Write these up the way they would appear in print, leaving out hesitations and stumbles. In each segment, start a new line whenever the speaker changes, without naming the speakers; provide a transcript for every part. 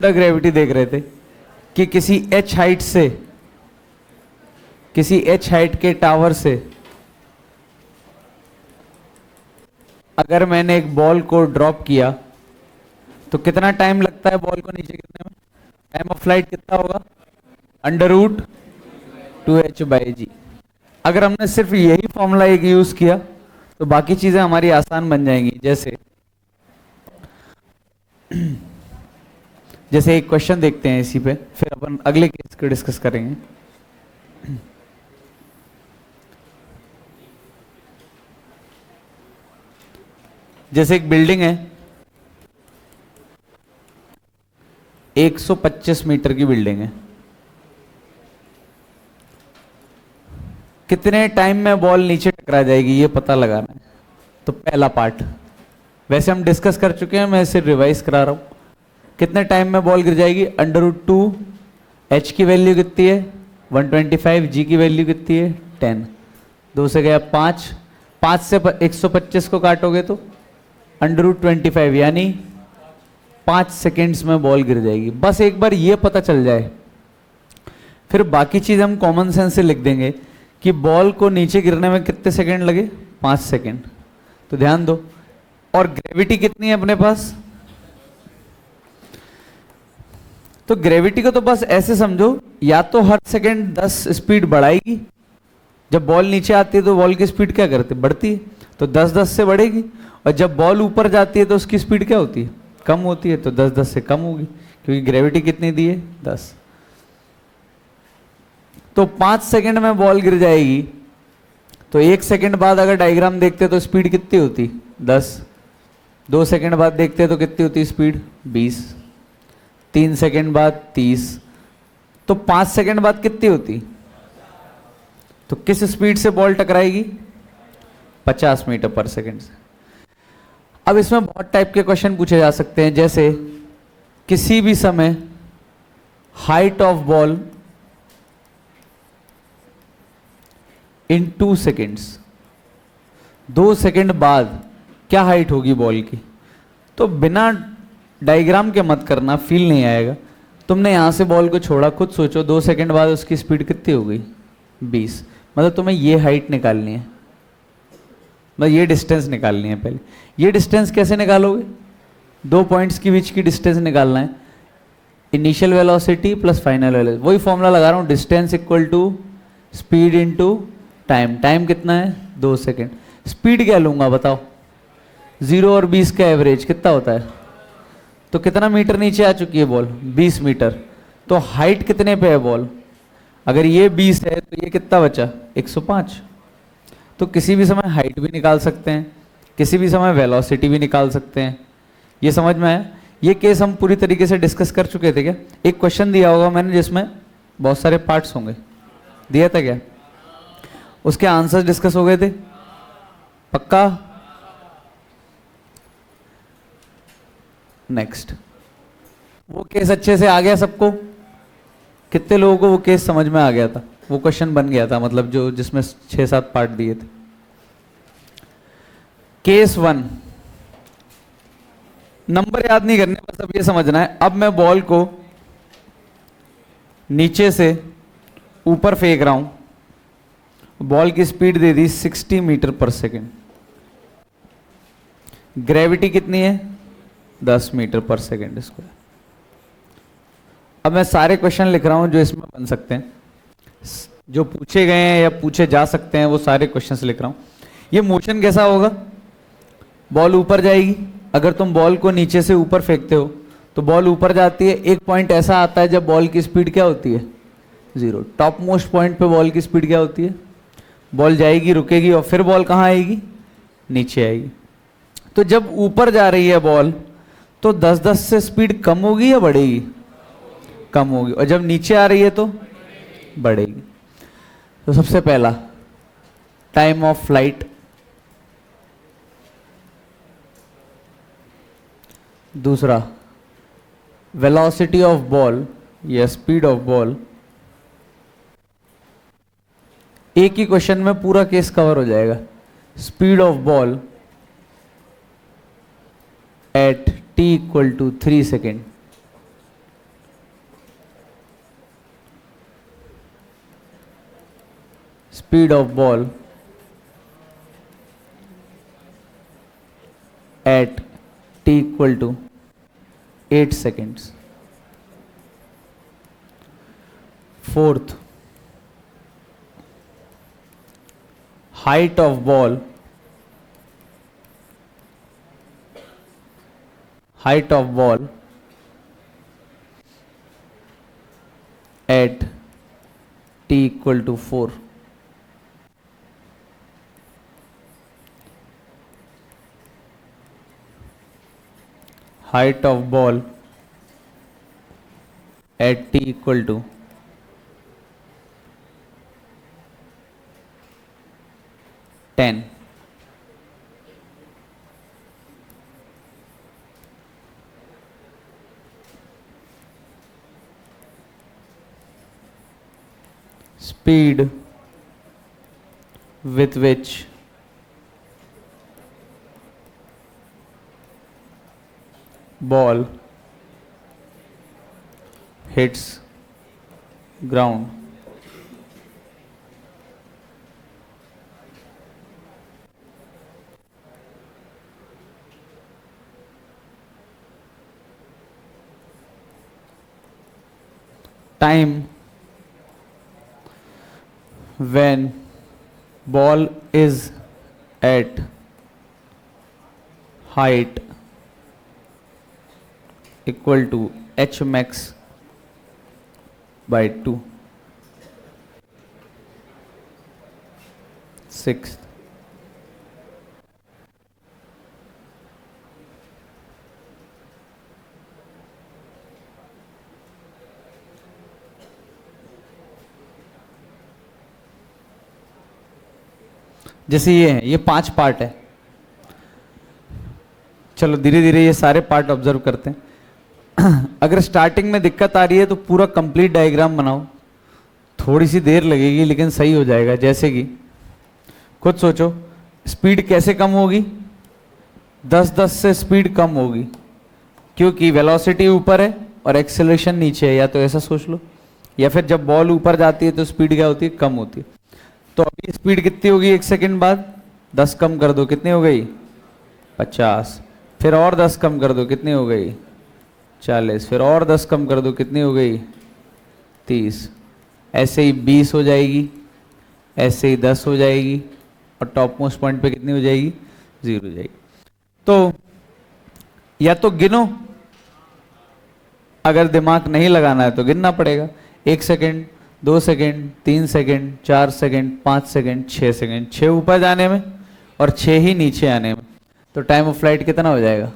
Gravity देख रहे थे कि किसी एच हाइट से, किसी एच हाइट के टावर से अगर मैंने एक बॉल को ड्रॉप किया तो कितना टाइम लगता है बॉल को नीचे गिरने में? टाइम ऑफ फ्लाइट कितना होगा? √2h/g। अगर हमने सिर्फ यही फॉर्मूला एक यूज किया तो बाकी चीजें हमारी आसान बन जाएंगी। जैसे एक क्वेश्चन देखते हैं इसी पे, फिर अपन अगले केस को डिस्कस करेंगे। जैसे एक बिल्डिंग है, 125 मीटर की बिल्डिंग है। कितने टाइम में बॉल नीचे टकरा जाएगी ये पता लगाना है। तो पहला पार्ट वैसे हम डिस्कस कर चुके हैं, मैं इसे रिवाइज करा रहा हूं। कितने टाइम में बॉल गिर जाएगी? √2h की वैल्यू कितनी है? 125। g की वैल्यू कितनी है? 10। 2 से गया 5, 5 से 125 को काटोगे तो √25 यानी 5 सेकेंड्स में बॉल गिर जाएगी। बस एक बार ये पता चल जाए, फिर बाकी चीज हम कॉमन सेंस से लिख देंगे कि बॉल को नीचे गिरने में कितने सेकंड लगे? 5 सेकंड। तो ध्यान दो, और ग्रेविटी कितनी है अपने पास? तो ग्रेविटी को तो बस ऐसे समझो, या तो हर सेकंड 10 स्पीड बढ़ाएगी। जब बॉल नीचे आती है तो बॉल की स्पीड क्या करती है? बढ़ती है। तो 10-10 से बढ़ेगी, और जब बॉल ऊपर जाती है तो उसकी स्पीड क्या होती है? कम होती है। तो 10-10 से कम होगी, क्योंकि ग्रेविटी कितनी दी है? 10। तो 5 सेकंड में बॉल गिर जाएगी, तो 1 सेकंड बाद अगर डायग्राम देखते तो स्पीड कितनी होती? 10। 2 सेकंड बाद देखते तो कितनी होती स्पीड? 20। 3 सेकंड बाद 30। तो 5 सेकंड बाद कितनी होती? तो किस स्पीड से बॉल टकराएगी? 50 मीटर पर सेकंड से। अब इसमें बहुत टाइप के क्वेश्चन पूछे जा सकते हैं, जैसे किसी भी समय height of ball in 2 seconds, 2 second बाद क्या हाइट होगी बॉल की? तो बिना डायग्राम के मत करना, फील नहीं आएगा। तुमने यहां से बॉल को छोड़ा, खुद सोचो 2 सेकेंड बाद उसकी स्पीड कितनी हो गई? 20। मतलब तुम्हें ये हाइट निकालनी है, मतलब ये डिस्टेंस निकालनी है। पहले ये डिस्टेंस कैसे निकालोगे? 2 पॉइंट्स के बीच की डिस्टेंस निकालना है। Initial velocity plus final velocity, वही फॉर्मूला लगा रहा हूँ, distance equal to speed into time. Time कितना है? 2 सेकेंड। स्पीड क्या लूंगा बताओ? 0 और 20 का एवरेज कितना होता है? तो कितना मीटर नीचे आ चुकी है बॉल? 20 मीटर। तो हाइट कितने पे है बॉल? अगर ये 20 है तो ये कितना बचा? 105। तो किसी भी समय हाइट भी निकाल सकते हैं, किसी भी समय वेलोसिटी भी निकाल सकते हैं। ये समझ में आया? ये केस हम पूरी तरीके से डिस्कस कर चुके थे क्या? एक क्वेश्चन दिया होगा मैंने जिसमें बहुत सारे पार्ट्स होंगे, दिया था क्या? उसके आंसर्स डिस्कस हो गए थे? पक्का? नेक्स्ट, वो केस अच्छे से आ गया सबको? कितने लोगों को वो केस समझ में आ गया था? वो क्वेश्चन बन गया था, मतलब जो जिसमें 6-7 पार्ट दिए थे। केस 1, नंबर याद नहीं करने, बस अब ये समझना है। अब मैं बॉल को नीचे से ऊपर फेंक रहा हूं, बॉल की स्पीड दे दी 60 मीटर पर सेकेंड। ग्रेविटी कितनी है? 10 मीटर पर सेकेंड स्क्वायर। अब मैं सारे क्वेश्चन लिख रहा हूं जो इसमें बन सकते हैं, जो पूछे गए हैं या पूछे जा सकते हैं, वो सारे क्वेश्चंस लिख रहा हूं। ये मोशन कैसा होगा? बॉल ऊपर जाएगी। अगर तुम बॉल को नीचे से ऊपर फेंकते हो तो बॉल ऊपर जाती है। एक पॉइंट ऐसा आता है जब बॉल की स्पीड क्या होती है? 0। टॉप मोस्ट पॉइंट पे बॉल की स्पीड क्या होती है? बॉल जाएगी, रुकेगी, और फिर बॉल कहाँ आएगी? नीचे आएगी। तो जब ऊपर जा रही है बॉल तो 10-10 से स्पीड कम होगी या बढ़ेगी? कम होगी। और जब नीचे आ रही है तो बढ़ेगी। तो सबसे पहला टाइम ऑफ फ्लाइट, दूसरा वेलोसिटी ऑफ बॉल या स्पीड ऑफ बॉल। एक ही क्वेश्चन में पूरा केस कवर हो जाएगा। Speed of ball at t = 3 second. speed of ball at t equal to 8 seconds. Fourth, height of ball at t equal to 4. Height of ball at t equal to 10. Speed with which ball hits ground. Time when ball is at height equal to h max by 2. Sixth, जैसे ये है, ये 5 part है। चलो धीरे धीरे ये सारे पार्ट ऑब्जर्व करते हैं। अगर स्टार्टिंग में दिक्कत आ रही है तो पूरा कंप्लीट डायग्राम बनाओ, थोड़ी सी देर लगेगी लेकिन सही हो जाएगा। जैसे कि खुद सोचो, स्पीड कैसे कम होगी? 10-10 से स्पीड कम होगी क्योंकि वेलोसिटी ऊपर है और एक्सेलरेशन नीचे है, या तो ऐसा सोच लो, या फिर जब बॉल ऊपर जाती है तो स्पीड क्या होती है? कम होती है। तो अभी स्पीड कितनी होगी? 1 सेकंड बाद 10 कम कर दो, कितनी हो गई? 50। फिर और 10 कम कर दो, कितनी हो गई? 40। फिर और 10 कम कर दो, कितनी हो गई? 30। ऐसे ही 20 हो जाएगी, ऐसे ही 10 हो जाएगी, और टॉप मोस्ट पॉइंट पे कितनी हो जाएगी? 0 हो जाएगी। तो या तो गिनो, अगर दिमाग नहीं लगाना है तो गिनना पड़ेगा। 1 second, 2 second, 3 second, 4 second, 5 second, 6 second. 6 ऊपर जाने में और 6 ही नीचे आने में, तो टाइम ऑफ फ्लाइट कितना हो जाएगा?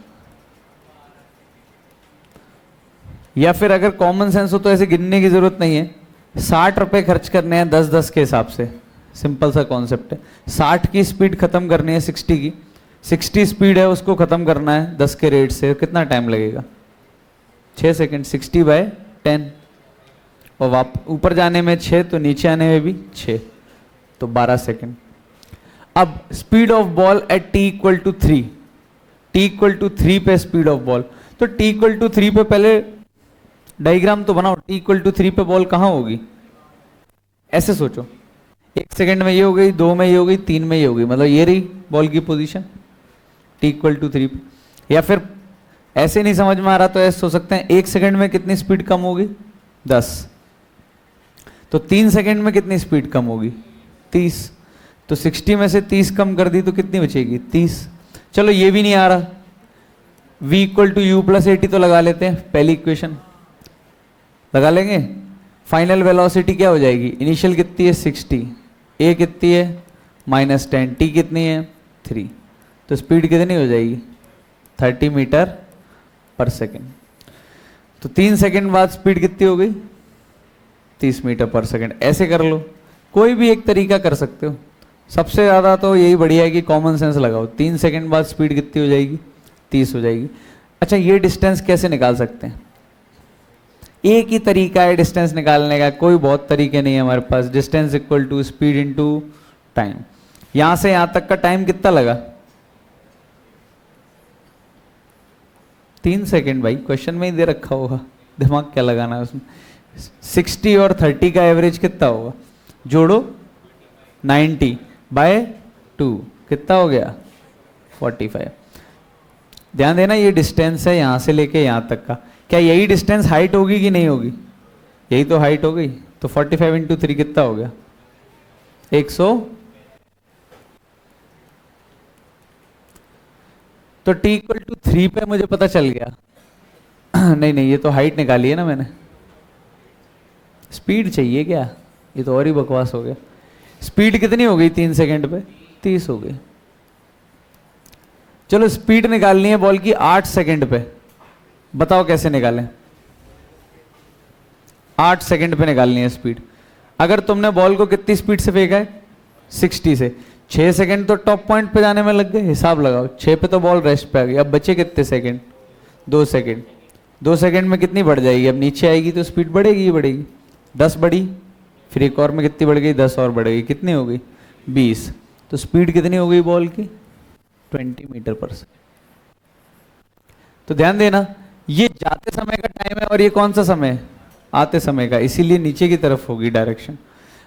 या फिर अगर कॉमन सेंस हो तो ऐसे गिनने की जरूरत नहीं है। 60 रुपए खर्च करने हैं 10-10 के हिसाब से, सिंपल सा कॉन्सेप्ट है। 60 की स्पीड खत्म करनी है 60 की, 60 स्पीड है उसको खत्म करना है 10 के रेट से, कितना टाइम लगेगा? 6 सेकंड। 60/10, और ऊपर जाने में 6 तो नीचे आने में भी 6, तो 12 सेकंड। अब speed of ball at t equal to 3, t equal to 3 पे स्पीड ऑफ बॉल, तो t इक्वल टू 3 पे पहले डायग्राम तो बनाओ। t इक्वल टू 3 पे बॉल कहां होगी? ऐसे सोचो, 1 सेकंड में ये हो गई, 2 में ये हो गई, 3 में ये हो गई, मतलब ये रही बॉल की पोजीशन t इक्वल टू 3 पे। या फिर ऐसे नहीं समझ में आ रहा तो ऐसे सोच सकते हैं, 1 सेकंड में कितनी स्पीड कम होगी? 10। तो 3 सेकंड में कितनी स्पीड कम होगी? 30। तो 60 में से 30 कम कर दी तो कितनी बचेगी? 30। चलो ये भी नहीं आ रहा, v equal to u plus 80 तो लगा लेते हैं, पहली इक्वेशन लगा लेंगे। फाइनल वेलोसिटी क्या हो जाएगी? इनिशियल कितनी है? 60, a कितनी है? -10, t कितनी है? 3, तो स्पीड कितनी हो जाएगी? 30 मीटर पर सेकेंड। तो 3 सेकेंड बाद स्पीड कितनी हो गई? 30 मीटर पर सेकेंड। ऐसे कर लो, कोई भी एक तरीका कर सकते हो। सबसे ज़्यादा तो यही बढ़िया है कि कॉमन सेंस लगाओ। 3 सेकेंड बाद स्पीड कितनी हो जाएगी? 30 हो जाएगी। अच्छा, ये डिस्टेंस कैसे निकाल सकते हैं? एक ही तरीका है डिस्टेंस निकालने का, कोई बहुत तरीके नहीं है हमारे पास। Distance equal to speed into time. यहां से यहां तक का टाइम कितना लगा? 3 सेकेंड भाई, क्वेश्चन में ही दे रखा होगा, दिमाग क्या लगाना है उसमें। 60 और 30 का एवरेज कितना होगा? जोड़ो, 90/2 कितना हो गया 45। ध्यान देना ये डिस्टेंस है यहाँ से लेके यहाँ तक का। क्या यही डिस्टेंस हाइट होगी कि नहीं होगी? यही तो हाइट हो गई। तो 45 × 3 कितना हो गया 100। तो t = 3 पे मुझे पता चल गया नहीं नहीं, ये तो हाइट निकाली है ना मैंने, स्पीड चाहिए क्या? ये तो और ही बकवास हो गया। स्पीड कितनी हो गई 3 सेकंड पे 30 हो गई। चलो स्पीड निकालनी है बॉल की 8 सेकंड पे, बताओ कैसे निकालें? 8 सेकंड पे निकालनी है स्पीड। अगर तुमने बॉल को कितनी स्पीड से फेंका है 60 से, 6 सेकंड तो टॉप पॉइंट पे जाने में लग गए, हिसाब लगाओ। 6 पे तो बॉल रेस्ट पे आ गई, अब बचे कितने सेकंड? 2 सेकंड। 2 सेकंड में कितनी बढ़ जाएगी? अब नीचे आएगी तो स्पीड बढ़ेगी ही बढ़ेगी। 10 बढ़ी, फिर एक और में कितनी बढ़ गई? 10 और बढ़ेगी, कितनी हो गई 20। तो स्पीड कितनी हो गई बॉल की 20 मीटर/सेकंड। तो ध्यान देना ये जाते समय का टाइम है और ये कौन सा समय है? आते समय का, इसीलिए नीचे की तरफ होगी direction.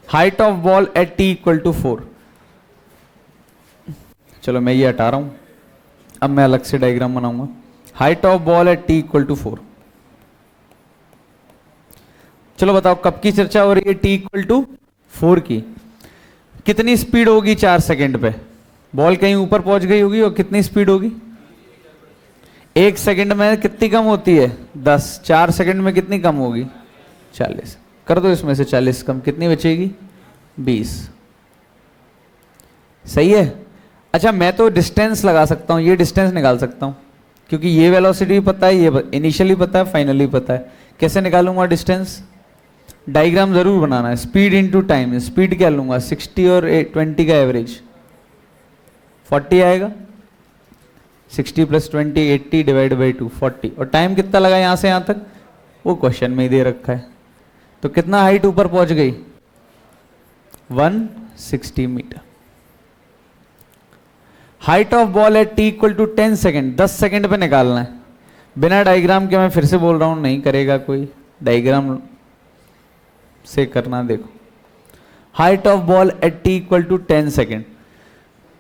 Height of ball at t = 4। चलो मैं ये हटा रहा हूं, अब मैं अलग से डायग्राम बनाऊंगा। Height of ball at t = 4। चलो बताओ कब की चर्चा हो रही है? t = 4 की। कितनी स्पीड होगी 4 सेकंड पे? बॉल कहीं ऊपर पहुंच गई होगी और कितनी स्पीड होगी? 1 सेकंड में कितनी कम होती है 10। 4 सेकंड में कितनी कम होगी 40। कर दो इसमें से 40 कम, कितनी बचेगी 20। सही है। अच्छा मैं तो डिस्टेंस लगा सकता हूं, ये डिस्टेंस निकाल सकता हूं क्योंकि ये वेलोसिटी भी पता है, ये इनिशियली पता है, फाइनली पता है। कैसे निकालूंगा डिस्टेंस? डायग्राम जरूर बनाना है। Speed into time. स्पीड क्या लूंगा 60 और 20 का एवरेज 40 आएगा। 60 + 20 80 / 2 40। और टाइम कितना लगा यहां से यहां तक? वो क्वेश्चन में ही दे रखा है। तो कितना हाइट ऊपर पहुंच गई 160 metre. Height of ball at t = 10 second. 10 second पे निकालना है बिना डायग्राम के। मैं फिर से बोल रहा हूं, नहीं करेगा कोई, डायग्राम से करना। देखो height of ball at t = 10 second.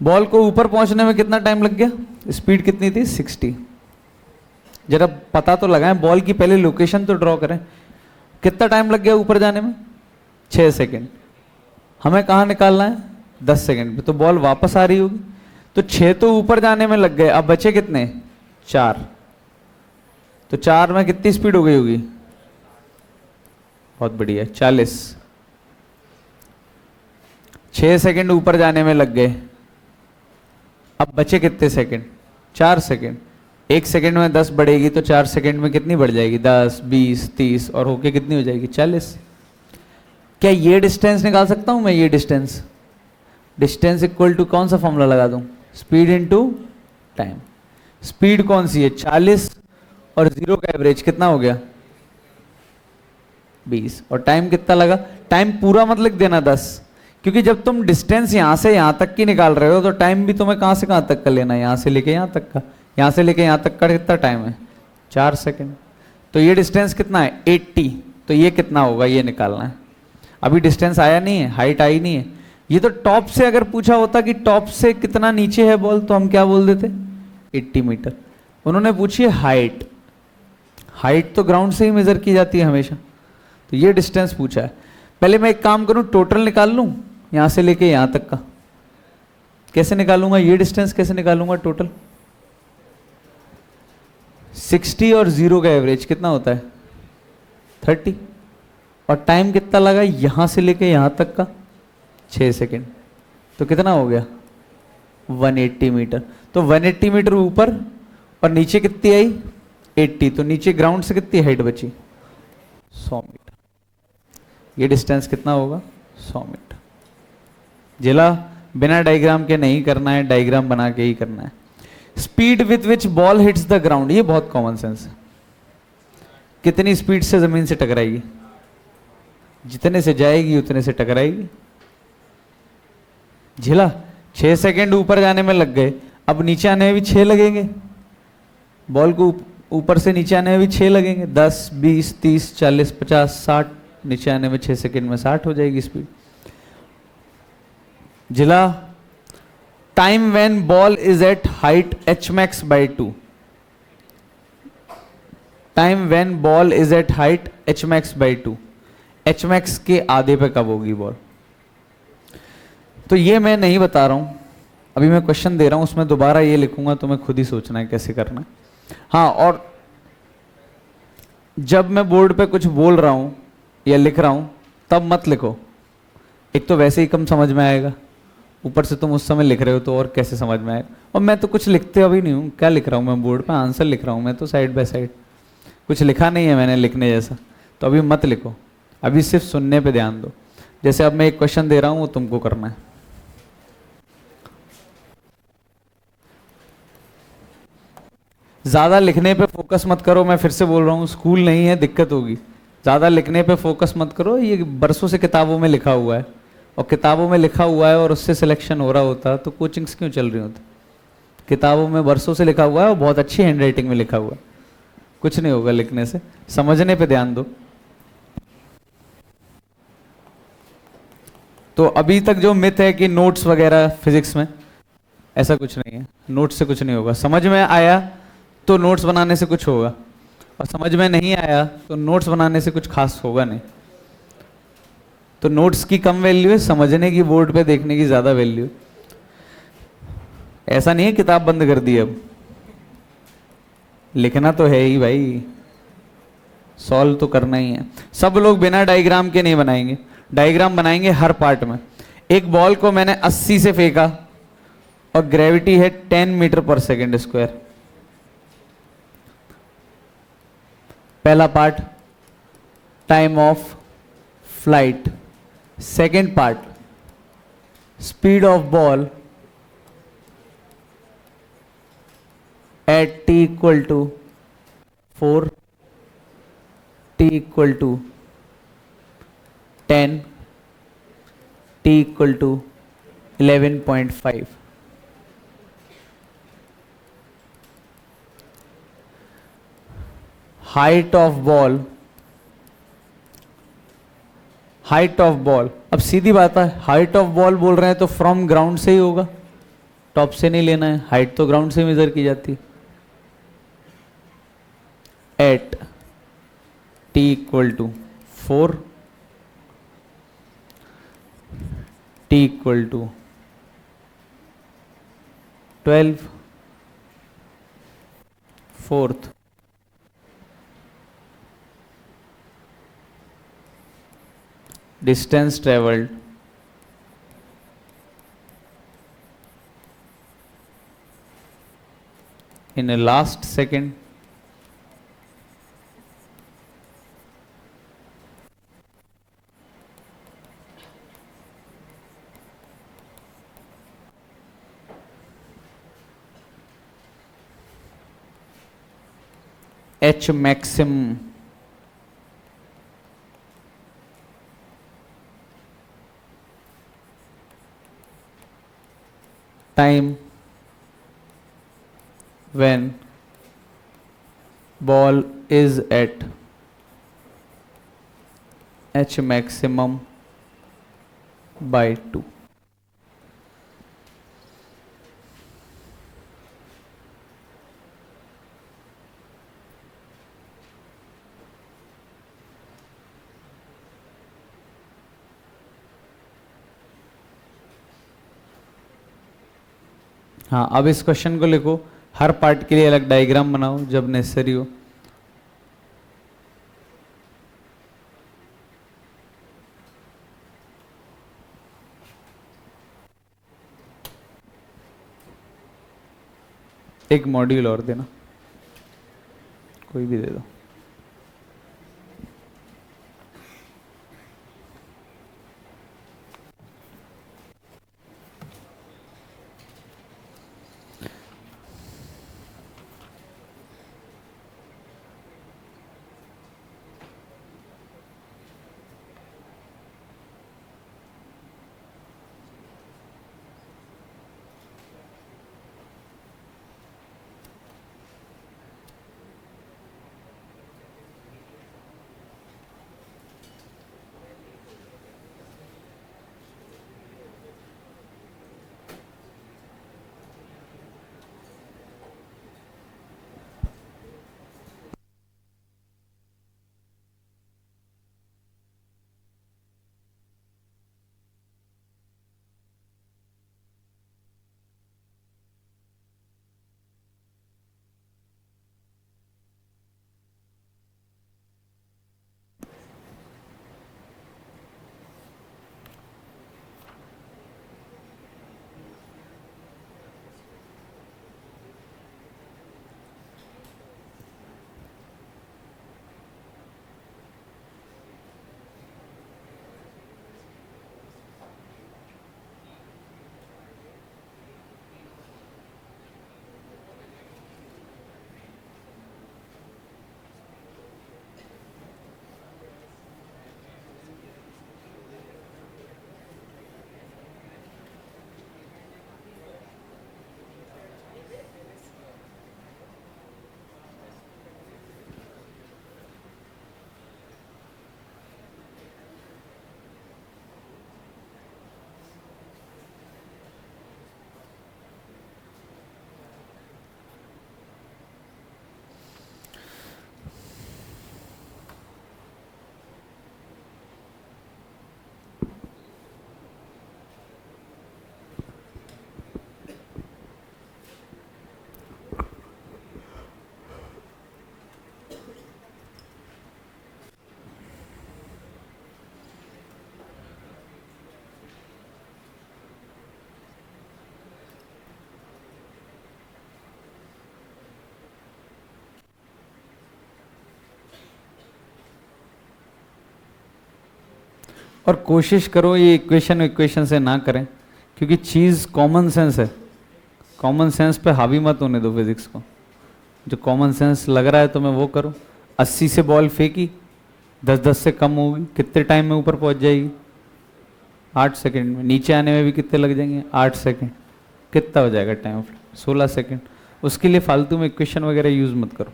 Ball को ऊपर पहुंचने में कितना टाइम लग गया? स्पीड कितनी थी 60। जरा पता तो लगाएं, बॉल की पहले लोकेशन तो ड्रॉ करें। कितना टाइम लग गया ऊपर जाने में 6 सेकंड। हमें कहां निकालना है 10 सेकंड पे, तो बॉल वापस आ रही होगी। तो 6 तो ऊपर जाने में लग गए, अब बचे कितने 4। तो 4 में कितनी स्पीड हो गई होगी? बहुत बढ़िया 40। 6 सेकंड ऊपर जाने में लग गए, अब बचे कितने सेकंड 4 सेकंड। 1 सेकंड में 10 बढ़ेगी तो 4 सेकंड में कितनी बढ़ जाएगी 10 20 30 और होके कितनी हो जाएगी 40। क्या ये डिस्टेंस निकाल सकता हूं मैं? ये डिस्टेंस इक्वल टू कौन सा फॉर्मूला लगा दूं? Speed into time. स्पीड कौन सी है 40 और 0 का एवरेज कितना हो गया 20। और टाइम कितना लगा? टाइम पूरा मत लिख देना 10, क्योंकि जब तुम डिस्टेंस यहां से यहां तक की निकाल रहे हो तो टाइम भी तुम्हें कहां से कहां तक का लेना है, यहां से लेके यहां तक का। यहां से लेके यहां तक का कितना टाइम है 4 सेकंड। तो ये डिस्टेंस कितना है 80। तो ये कितना होगा ये निकालना है। अभी डिस्टेंस आया नहीं है, हाइट आई नहीं है। ये तो टॉप से अगर पूछा होता कि टॉप से कितना नीचे है बॉल, तो हम क्या बोल देते 80 मीटर। उन्होंने पूछी है हाइट। हाइट तो ग्राउंड से ही मेजर की जाती है हमेशा। तो ये डिस्टेंस पूछा है। पहले मैं एक काम करूं, टोटल निकाल लूं यहां से लेके यहां तक का। कैसे निकालूंगा ये डिस्टेंस? कैसे निकालूंगा टोटल? 60 और 0 का एवरेज कितना होता है 30। और टाइम कितना लगा यहां से लेके यहां तक का 6 सेकंड। तो कितना हो गया 180 मीटर। तो 180 मीटर ऊपर और नीचे कितनी आई 80। तो नीचे ग्राउंड से कितनी हाइट बची 100 मीटर। ये डिस्टेंस कितना होगा 100 मीटर। जिला बिना डायग्राम के नहीं करना है, डायग्राम बना के ही करना है। Speed with which ball hits the ground, ये बहुत कॉमन सेंस है। कितनी स्पीड से जमीन से टकराएगी? जितने से जाएगी उतने से टकराएगी। झिला 6 सेकंड ऊपर जाने में लग गए, अब नीचे आने में भी 6 लगेंगे। बॉल को ऊपर से नीचे आने में भी 6 लगेंगे। 10 20 30 40 50 60, नीचे आने में 6 सेकंड में 60 हो जाएगी स्पीड। जिला, time when ball is at height H max by 2, time when ball is at height H max by 2, H max के आधे पे कब होगी बॉल? तो ये मैं नहीं बता रहा हूं, अभी मैं क्वेश्चन दे रहा हूं, उसमें दोबारा ये लिखूंगा, तो मैं खुद ही सोचना है कैसे करना है। हाँ, और जब मैं बोर्ड पे कुछ बोल रहा हूं या लिख रहा हूं तब मत लिखो, एक तो वैसे ही कम समझ में आएगा, ऊपर से तुम उस समय लिख रहे हो तो और कैसे समझ में आएगा। और मैं तो कुछ लिखते अभी नहीं हूँ, क्या लिख रहा हूँ मैं बोर्ड पे? आंसर लिख रहा हूँ मैं तो, साइड बाय साइड कुछ लिखा नहीं है मैंने लिखने जैसा। तो अभी मत लिखो, अभी सिर्फ सुनने पे ध्यान दो। जैसे अब मैं एक क्वेश्चन दे रहा हूँ वो तुमको करना है। ज़्यादा लिखने पे फोकस मत करो, मैं फिर से बोल रहा हूँ, स्कूल नहीं है, दिक्कत होगी। ज़्यादा लिखने पे फोकस मत करो, ये बरसों से किताबों में लिखा हुआ है, और किताबों में लिखा हुआ है और उससे सिलेक्शन हो रहा होता तो कोचिंग्स क्यों चल रही होती? किताबों में बरसों से लिखा हुआ है और बहुत अच्छी हैंड राइटिंग में लिखा हुआ है, कुछ नहीं होगा लिखने से, समझने पे ध्यान दो। तो अभी तक जो मिथ है कि नोट्स वगैरह फिजिक्स में, ऐसा कुछ नहीं है, नोट्स से कुछ नहीं होगा। समझ में आया तो नोट्स बनाने से कुछ होगा, और समझ में नहीं आया तो नोट्स बनाने से कुछ खास होगा नहीं। तो नोट्स की कम वैल्यू है, समझने की, बोर्ड पे देखने की ज़्यादा वैल्यू। ऐसा नहीं है किताब बंद कर दी, अब लिखना तो है ही भाई, सॉल्व तो करना ही है। सब लोग बिना डायग्राम के नहीं बनाएंगे, डायग्राम बनाएंगे हर पार्ट में। एक बॉल को मैंने 80 से फेंका और ग्रेविटी है 10 मीटर पर सेकेंड स्क्वायर। पहला part time of flight, second part speed of ball at t equal to 4, t equal to 10, t equal to 11.5। Height of ball, height of ball, अब सीधी बात है, हाइट ऑफ बॉल बोल रहे हैं तो from ground से ही होगा, टॉप से नहीं लेना है, हाइट तो ग्राउंड से मेजर की जाती है। At t equal to 4, t equal to 12, fourth distance traveled in a last second h maximum time when ball is at h maximum by 2। हाँ, अब इस क्वेश्चन को लिखो, हर पार्ट के लिए अलग डायग्राम बनाओ जब नेसेसरी हो। एक मॉड्यूल और देना, कोई भी दे दो। और कोशिश करो ये इक्वेशन से ना करें, क्योंकि चीज़ कॉमन सेंस है, कॉमन सेंस पे हावी मत होने दो फिजिक्स को। जो कॉमन सेंस लग रहा है तो मैं वो करो। 80 से बॉल फेंकी, 10-10 से कम होगी, कितने टाइम में ऊपर पहुंच जाएगी? 8 सेकंड में। नीचे आने में भी कितने लग जाएंगे? 8 सेकंड। कितना हो जाएगा टाइम ऑफ फ्लाइट? 16 सेकंड। उसके लिए फालतू में इक्वेशन वगैरह यूज मत करो।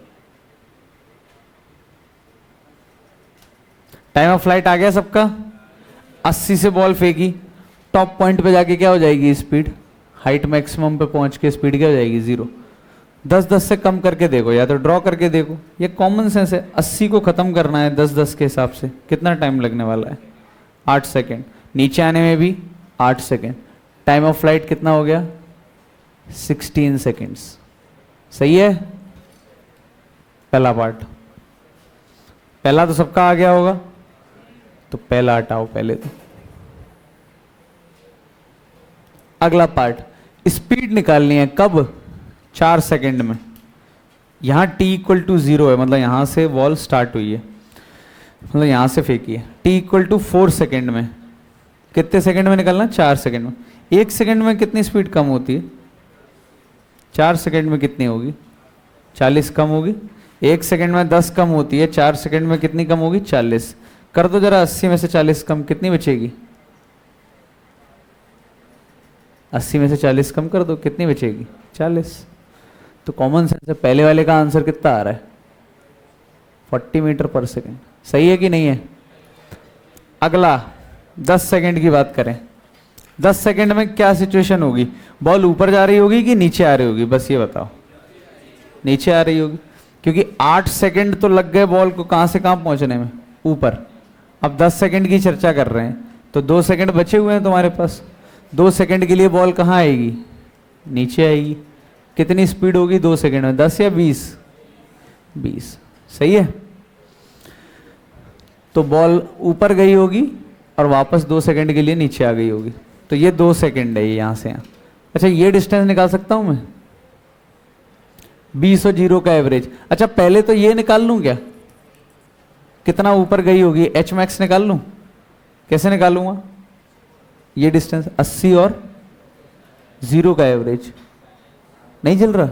टाइम ऑफ फ्लाइट आ गया सबका? 80 से बॉल फेंकी, टॉप पॉइंट पे जाके क्या हो जाएगी स्पीड? हाइट मैक्सिमम पे पहुंच के स्पीड क्या हो जाएगी? 0। 10-10 से कम करके देखो, या तो ड्रॉ करके देखो। ये कॉमन सेंस है। 80 को खत्म करना है 10-10 के हिसाब से, कितना टाइम लगने वाला है? 8 सेकेंड। नीचे आने में भी 8 सेकेंड। टाइम ऑफ फ्लाइट कितना हो गया? 16 सेकेंड्स। सही है? पहला पार्ट। पहला तो सबका आ गया होगा, तो पहला हटाओ पहले तो। अगला पार्ट, स्पीड निकालनी है। कब? 4 सेकेंड में। यहां t=0 है, मतलब यहां से बॉल स्टार्ट हुई है, मतलब यहां से फेंकी है। t=4 सेकेंड में। कितने सेकेंड में निकालना? 4 सेकेंड में। 1 सेकेंड में कितनी स्पीड कम होती है? 4 सेकेंड में कितनी होगी? 40 कम होगी। 1 सेकेंड में 10 कम होती है, 4 सेकेंड में कितनी कम होगी? 40। कर दो जरा, 80 में से 40 कम, कितनी बचेगी? 80 में से 40 कम कर दो, कितनी बचेगी? 40। तो कॉमन सेंस है। पहले वाले का आंसर कितना आ रहा है? 40 मीटर पर सेकेंड। सही है कि नहीं है? अगला 10 सेकेंड की बात करें। 10 सेकेंड में क्या सिचुएशन होगी? बॉल ऊपर जा रही होगी कि नीचे आ रही होगी? बस ये बताओ। नीचे आ रही होगी, क्योंकि 8 सेकेंड तो लग गए बॉल को कहां से कहां पहुंचने में? ऊपर। अब 10 सेकेंड की चर्चा कर रहे हैं, तो 2 सेकेंड बचे हुए हैं तुम्हारे पास। 2 सेकेंड के लिए बॉल कहाँ आएगी? नीचे आएगी। कितनी स्पीड होगी 2 सेकेंड में? 10 या 20? 20। सही है? तो बॉल ऊपर गई होगी और वापस 2 सेकेंड के लिए नीचे आ गई होगी। तो ये 2 सेकेंड है यहां से यहाँ। अच्छा, ये डिस्टेंस निकाल सकता हूं मैं? 20 और 0 का एवरेज। अच्छा, पहले तो ये निकाल लूं क्या? कितना ऊपर गई होगी? एच मैक्स निकाल लूं? कैसे निकालूंगा? ये डिस्टेंस 80 और 0 का एवरेज। नहीं चल रहा?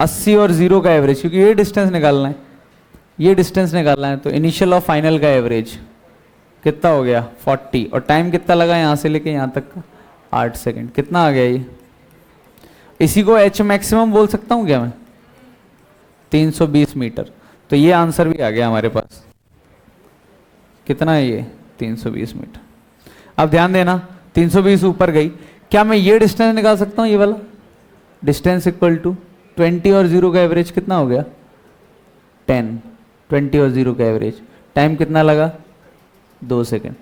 80 और 0 का एवरेज, क्योंकि ये डिस्टेंस निकालना है, ये डिस्टेंस निकालना है। तो इनिशियल और फाइनल का एवरेज कितना हो गया? 40। और टाइम कितना लगा यहां से लेके यहां तक का? 8 सेकेंड। कितना आ गया ये? इसी को एच मैक्सिमम बोल सकता हूं क्या मैं? 320 मीटर। तो ये आंसर भी आ गया हमारे पास। कितना है ये? 320 मीटर। अब ध्यान देना, 320 ऊपर गई। क्या मैं ये डिस्टेंस निकाल सकता हूं? ये वाला डिस्टेंस इक्वल टू 20 और 0 का एवरेज कितना हो गया? 10। 20 और 0 का एवरेज। टाइम कितना लगा? 2 सेकेंड।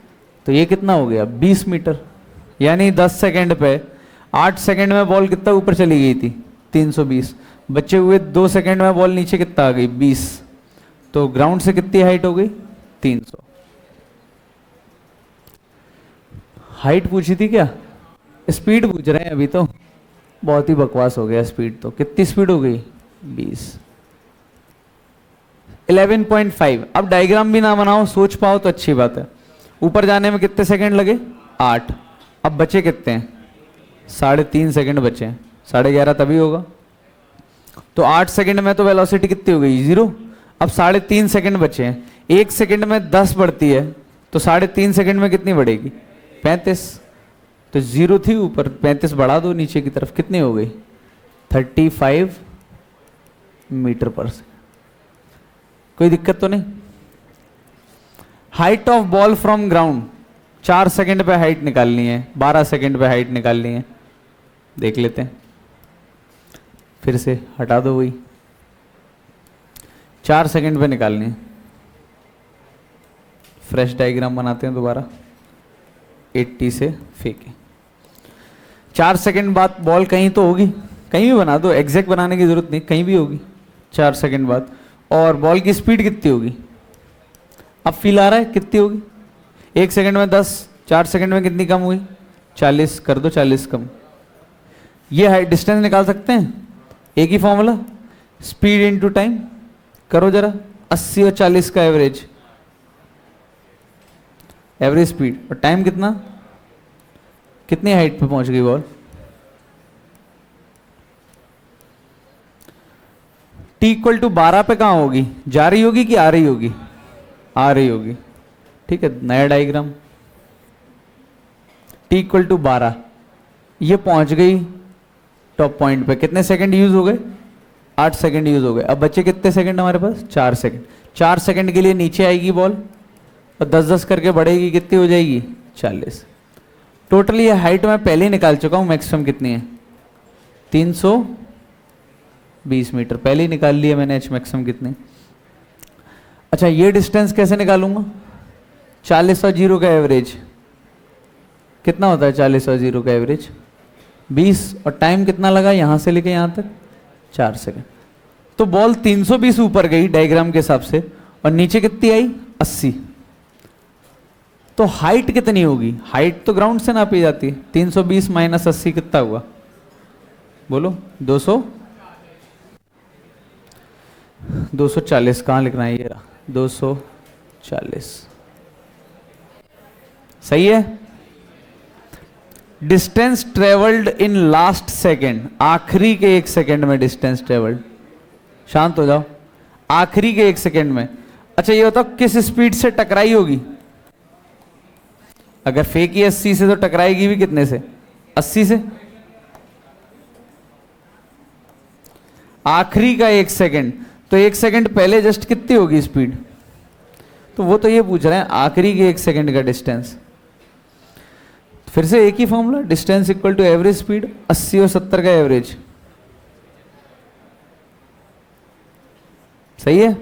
तो ये कितना हो गया? 20 मीटर। यानी 10 सेकेंड पे 8 सेकेंड में बॉल कितना ऊपर चली गई थी? 320। बचे हुए 2 सेकेंड में बॉल नीचे कितना आ गई? 20। तो ग्राउंड से कितनी हाइट हो गई? 300। हाइट पूछी थी क्या? स्पीड पूछ रहे हैं अभी तो। बहुत ही बकवास हो गया स्पीड तो। कितनी स्पीड हो गई? 20। 11.5। अब डायग्राम भी ना बनाओ, सोच पाओ तो अच्छी बात है। ऊपर जाने में कितने सेकंड लगे? 8। अब बचे कितने हैं? 3.5 सेकंड बचे हैं। 11.5 तभी होगा। तो 8 सेकंड में तो वेलोसिटी कितनी हो गई? 0। अब 3.5 सेकंड बचे हैं। 1 सेकंड में 10 बढ़ती है, तो 3.5 सेकंड में कितनी बढ़ेगी? 35। तो 0 थी ऊपर, 35 बढ़ा दो नीचे की तरफ, कितनी हो गई? 35 मीटर पर सेकंड। कोई दिक्कत तो नहीं? Height of ball from ground. 4 second पे हाइट निकालनी है, 12 सेकंड पे हाइट निकालनी है। देख लेते हैं, फिर से हटा दो वही। 4 सेकंड पे निकालनी है। फ्रेश डायग्राम बनाते हैं दोबारा। 80 से फेंके। 4 सेकंड बाद बॉल कहीं तो होगी, कहीं भी बना दो, एग्जैक्ट बनाने की जरूरत नहीं, कहीं भी होगी 4 सेकंड बाद। और बॉल की स्पीड कितनी होगी? अब फील आ रहा है कितनी होगी? 1 सेकंड में 10, 4 सेकंड में कितनी कम हुई? 40। कर दो 40 कम। ये हाइट डिस्टेंस निकाल सकते हैं, एक ही फॉर्मूला, स्पीड इनटू टाइम। करो जरा, 80 और 40 का एवरेज। एवरेज स्पीड, और टाइम कितना, कितनी हाइट पे पहुंच गई बॉल, t इक्वल टू 12 पे कहाँ होगी, जा रही होगी कि आ रही होगी, आ रही होगी। ठीक है, नया डायग्राम, t इक्वल टू 12, ये पहुंच गई टॉप पॉइंट पे, कितने सेकंड यूज हो गए, 8 सेकंड यूज हो गए। अब बच्चे कितने सेकंड हमारे पास, 4 सेकंड। 4 सेकंड के लिए नीचे आएगी बॉल और 10-10 करके बढ़ेगी, कितनी हो जाएगी, 40। टोटल ये हाइट मैं पहले ही निकाल चुका हूं, मैक्सिमम कितनी है, 320 मीटर पहले ही निकाल लिया मैंने, एच मैक्सिमम कितनी। अच्छा, ये डिस्टेंस कैसे निकालूंगा, 40 और 0 का एवरेज कितना होता है, 40 और 0 का एवरेज 20, और टाइम कितना लगा यहां से लेके यहां तक, 4 सेकंड। तो बॉल 320 ऊपर गई डायग्राम के हिसाब से, और नीचे कितनी आई, 80। तो हाइट कितनी होगी, हाइट तो ग्राउंड से नापी जाती है, 320 माइनस 80 कितना हुआ, बोलो, 240। कहां लिखना है, ये रहा 240, सही है। Distance travelled in last second, आखिरी के 1 सेकेंड में डिस्टेंस ट्रेवल्ड, शांत हो जाओ, आखिरी के 1 सेकेंड में। अच्छा ये बताओ किस स्पीड से टकराई होगी, अगर फेंकी 80 से तो टकराएगी भी कितने से, 80 से। आखिरी का 1 सेकेंड, तो 1 सेकेंड पहले जस्ट कितनी होगी स्पीड, तो वो तो ये पूछ रहे हैं आखिरी के 1 सेकेंड का डिस्टेंस। फिर से एक ही formula, distance equal to average speed, 80 और 70 का एवरेज, सही है।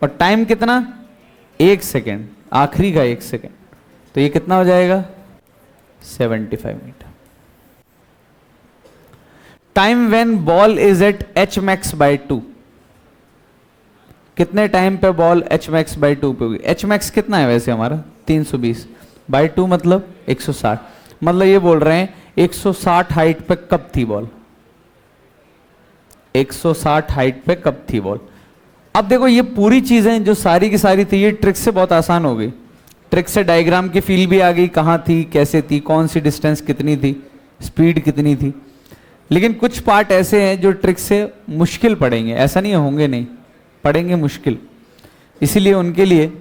और टाइम कितना, 1 सेकेंड, आखिरी का 1 सेकेंड, तो ये कितना हो जाएगा, 75 metre. Time when ball is at H max by 2, कितने टाइम पे बॉल एच मैक्स बाई 2 पे होगी, एच मैक्स कितना है वैसे हमारा, 320 बाई 2 मतलब 160, मतलब ये बोल रहे हैं 160 हाइट पे कब थी बॉल, 160 हाइट पे कब थी बॉल। अब देखो ये पूरी चीजें जो सारी की सारी थी, ये ट्रिक से बहुत आसान हो गई, ट्रिक से डायग्राम की फील भी आ गई, कहाँ थी, कैसे थी, कौन सी डिस्टेंस कितनी थी, स्पीड कितनी थी। लेकिन कुछ पार्ट ऐसे हैं जो ट्रिक से मुश्किल पड़ेंगे, ऐसा नहीं होंगे नहीं, पड़ेंगे मुश्किल, इसीलिए उनके लिए,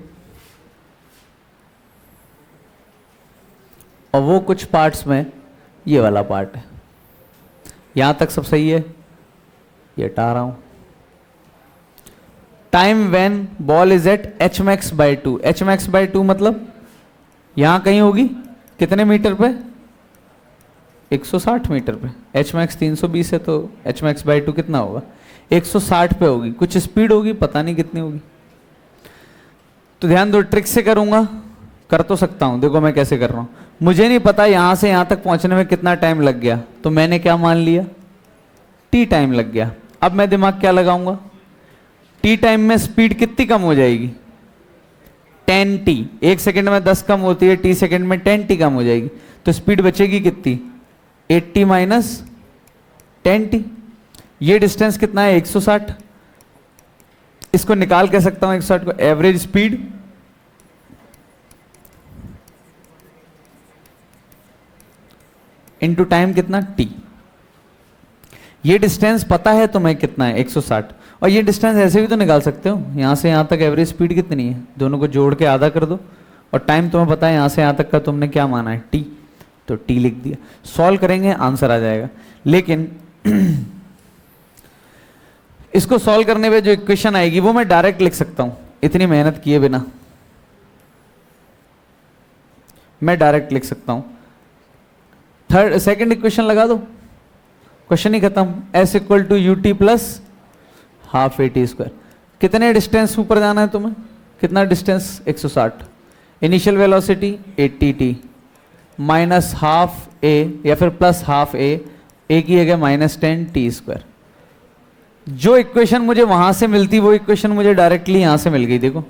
और वो कुछ पार्ट्स में ये वाला पार्ट है। यहां तक सब सही है, ये हटा रहा हूं। Time when ball is at H max by 2, H max by 2 मतलब यहां कहीं होगी, कितने मीटर पे, 160 मीटर पे, एच मैक्स 320 है तो एच मैक्स बाई 2 कितना होगा, 160 पे होगी, कुछ स्पीड होगी, पता नहीं कितनी होगी। तो ध्यान दो, ट्रिक से करूंगा, कर तो सकता हूं, देखो मैं कैसे कर रहा हूं, मुझे नहीं पता यहां से यहां तक पहुंचने में कितना टाइम लग गया, तो मैंने क्या मान लिया, टी टाइम लग गया। अब मैं दिमाग क्या लगाऊंगा, टी टाइम में स्पीड कितनी कम हो जाएगी, 10t, 1 सेकंड में 10 कम होती है, टी सेकंड में 10t कम हो जाएगी, तो स्पीड बचेगी कितनी, 80 माइनस 10t। ये डिस्टेंस कितना है, 160, इसको निकाल के सकता हूं 160 को, एवरेज स्पीड इनटू टाइम कितना, t। ये डिस्टेंस पता है तुम्हें कितना है, 160, और ये डिस्टेंस ऐसे भी तो निकाल सकते हो, यहां से यहां तक एवरेज स्पीड कितनी है, दोनों को जोड़ के आधा कर दो, और टाइम तुम्हें पता है यहां से यहां तक का तुमने क्या माना है, t, तो t लिख दिया। सॉल्व करेंगे आंसर आ जाएगा। लेकिन इसको सॉल्व करने पे जो इक्वेशन आएगी वो मैं डायरेक्ट लिख सकता हूं, इतनी मेहनत किए बिना मैं डायरेक्ट लिख सकता हूं। सेकंड इक्वेशन लगा दो, क्वेश्चन ही खत्म, s equal to u t plus half a t square. कितने डिस्टेंस ऊपर जाना है तुम्हें, कितना distance, 160, initial velocity 80t minus half a या फिर प्लस हाफ ए की जगह माइनस 10t स्क्वायर। जो इक्वेशन मुझे वहां से मिलती वो इक्वेशन मुझे डायरेक्टली यहां से मिल गई। देखो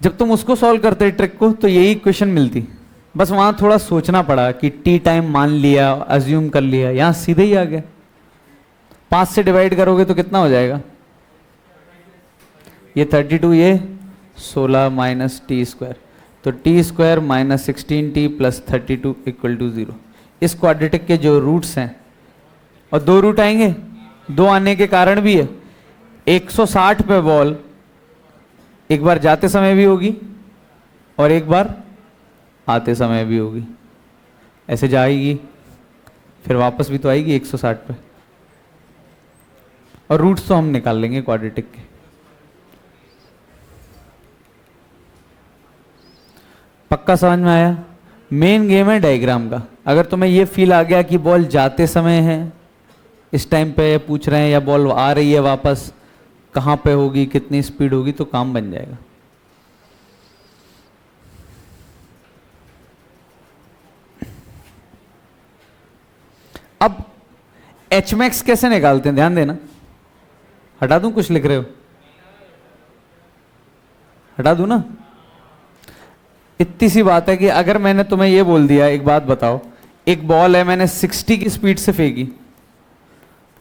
जब तुम उसको सॉल्व करते ट्रिक को तो यही इक्वेशन मिलती, बस वहां थोड़ा सोचना पड़ा कि टी टाइम मान लिया, अज्यूम कर लिया, यहां सीधे ही आ गया। 5 से डिवाइड करोगे तो कितना हो जाएगा, ये 32, ये 16 माइनस टी स्क्वायर, तो T square minus 16t plus 32 equal to 0। इस क्वाड्रेटिक के जो रूट्स हैं, और दो रूट आएंगे, दो आने के कारण भी है 160 पे बॉल एक बार जाते समय भी होगी और एक बार आते समय भी होगी। ऐसे जाएगी फिर वापस भी तो आएगी 160 पे, और रूट्स तो हम निकाल लेंगे क्वाड्रेटिक के। पक्का समझ में आया? मेन गेम है डायग्राम का। अगर तुम्हें ये फील आ गया कि बॉल जाते समय है इस टाइम पे पूछ रहे हैं, या बॉल आ रही है वापस, कहां पे होगी, कितनी स्पीड होगी, तो काम बन जाएगा। अब एच मैक्स कैसे निकालते हैं, ध्यान देना। हटा दूं, कुछ लिख रहे हो? हटा दूं ना? इतनी सी बात है कि अगर मैंने तुम्हें यह बोल दिया, एक बात बताओ, एक बॉल है मैंने 60 की स्पीड से फेंकी,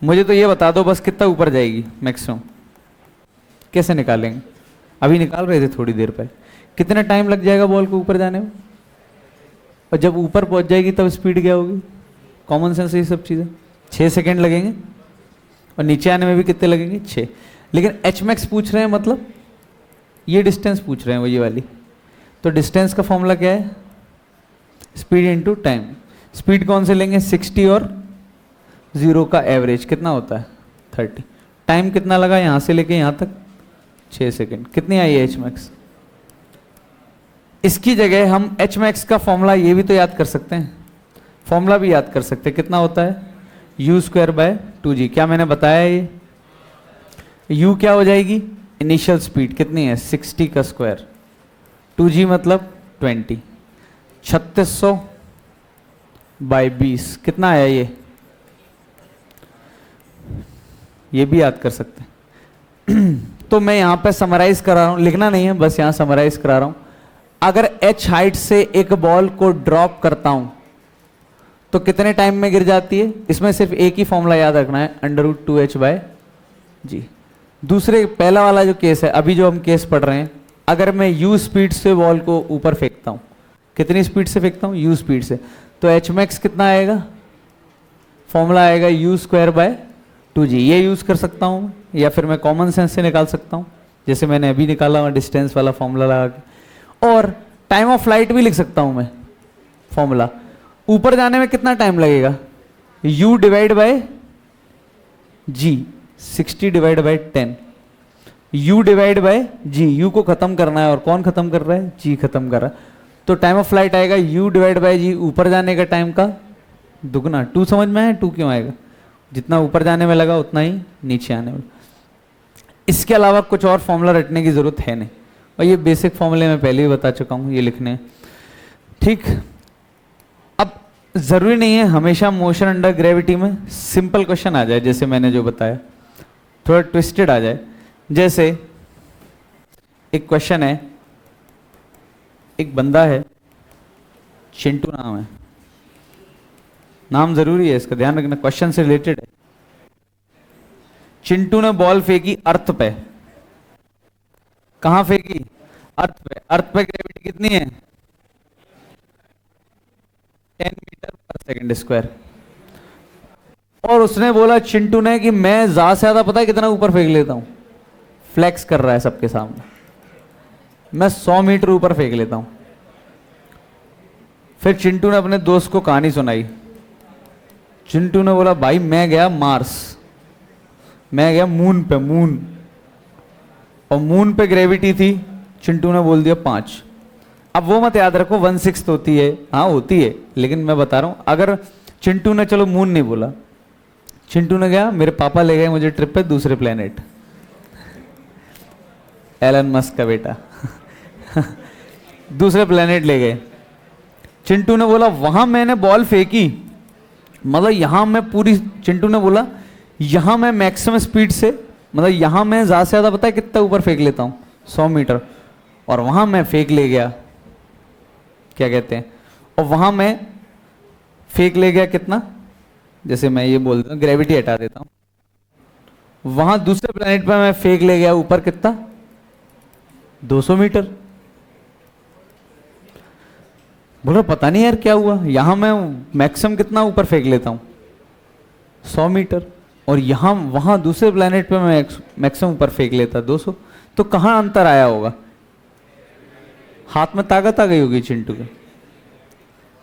मुझे तो ये बता दो बस कितना ऊपर जाएगी मैक्सिमम। कैसे निकालेंगे? अभी निकाल रहे थे थोड़ी देर पहले। कितना टाइम लग जाएगा बॉल को ऊपर जाने में, और जब ऊपर पहुंच जाएगी तब स्पीड क्या होगी? कॉमन सेंस ये सब चीजें। 6 सेकेंड लगेंगे, और नीचे आने में भी कितने लगेंगे? 6। लेकिन एच मैक्स पूछ रहे हैं, मतलब ये डिस्टेंस पूछ रहे हैं वो, ये वाली। तो डिस्टेंस का फॉर्मूला क्या है? Speed into time. स्पीड कौन से लेंगे? 60 और 0 का एवरेज कितना होता है? 30। टाइम कितना लगा यहां से लेके यहां तक? 6 सेकेंड। कितनी आई है एच मैक्स? इसकी जगह हम एच मैक्स का फॉर्मूला ये भी तो याद कर सकते हैं, फॉर्मूला भी याद कर सकते हैं। कितना होता है? u square by 2g। क्या मैंने बताया? ये u क्या हो जाएगी? इनिशियल स्पीड कितनी है? 60 का स्क्वायर, 2g मतलब 20, 3600 बाय 20। कितना आया ये भी याद कर सकते हैं। तो मैं यहां पे समराइज करा रहा हूं, लिखना नहीं है, बस यहां समराइज करा रहा हूं। अगर h हाइट से एक बॉल को ड्रॉप करता हूं तो कितने टाइम में गिर जाती है? इसमें सिर्फ एक ही फॉर्मूला याद रखना है, √2h बाय g। दूसरे, पहला वाला जो केस है, अभी जो हम केस पढ़ रहे हैं, अगर मैं u स्पीड से बॉल को ऊपर फेंकता हूं, कितनी स्पीड से फेंकता हूं? u स्पीड से, तो एच मैक्स कितना आएगा? फॉर्मूला आएगा u स्क्वायर बाय 2g। ये यूज कर सकता हूं, या फिर मैं कॉमन सेंस से निकाल सकता हूं, जैसे मैंने अभी निकाला डिस्टेंस वाला फॉर्मूला लगा के। और टाइम ऑफ फ्लाइट भी लिख सकता हूं मैं, फॉर्मूला। ऊपर जाने में कितना टाइम लगेगा? u divide by g, 60 divide by 10, u divide by g। u को खत्म करना है, और कौन खत्म कर रहा है? g खत्म कर रहा है। तो टाइम ऑफ फ्लाइट आएगा u डिवाइड बाय g, ऊपर जाने का टाइम का दुगना। 2 समझ में है? 2 क्यों आएगा? जितना ऊपर जाने में लगा उतना ही नीचे आने में। इसके अलावा कुछ और फॉर्मूला रटने की जरूरत है नहीं, और ये बेसिक फॉर्मूले मैं पहले ही बता चुका हूं, ये लिखने हैं। ठीक। अब जरूरी नहीं है हमेशा मोशन अंडर ग्रेविटी में सिंपल क्वेश्चन आ जाए, जैसे मैंने जो बताया, थोड़ा ट्विस्टेड आ जाए। जैसे एक क्वेश्चन है, एक बंदा है, चिंटू नाम है, नाम जरूरी है, इसका ध्यान रखना, क्वेश्चन से रिलेटेड है। चिंटू ने बॉल फेंकी अर्थ पे। कहां फेंकी? अर्थ पे। अर्थ पे ग्रेविटी कितनी है? 10 मीटर पर सेकंड स्क्वायर। और उसने बोला, चिंटू ने, कि मैं ज्यादा से ज्यादा पता है कितना ऊपर फेंक लेता हूं। फ्लेक्स कर रहा है सबके सामने, मैं 100 मीटर ऊपर फेंक लेता हूं। फिर चिंटू ने अपने दोस्त को कहानी सुनाई। चिंटू ने बोला, भाई मैं गया मार्स, मैं गया मून पे, मून, और मून पे ग्रेविटी थी, चिंटू ने बोल दिया 5। अब वो मत याद रखो 1/6 होती है, हाँ होती है, लेकिन मैं बता रहा हूं, अगर चिंटू ने, चलो मून नहीं बोला, चिंटू ने गया, मेरे पापा ले गए मुझे ट्रिप पे दूसरे प्लेनेट, एलन मस्क का बेटा दूसरे प्लेनेट ले गए। चिंटू ने बोला, वहां मैंने बॉल फेंकी, मतलब यहां मैं पूरी, चिंटू ने बोला यहां मैं मैक्सिमम स्पीड से, मतलब यहां मैं ज्यादा से ज्यादा पता है कितना ऊपर फेंक लेता हूं? 100 मीटर। और वहां मैं फेंक ले गया, क्या कहते हैं, और वहां मैं फेंक ले गया कितना, जैसे मैं ये बोल देता हूं, ग्रेविटी हटा देता हूं, वहां दूसरे प्लेनेट पर मैं फेंक ले गया ऊपर कितना? 200 मीटर। बोलो पता नहीं यार क्या हुआ, यहां मैं मैक्सिमम कितना ऊपर फेंक लेता हूं, 100 मीटर, और यहां वहां दूसरे प्लेनेट पे मैं मैक्सिमम ऊपर फेंक लेता 200। तो कहां अंतर आया होगा? हाथ में ताकत आ गई होगी चिंटू के,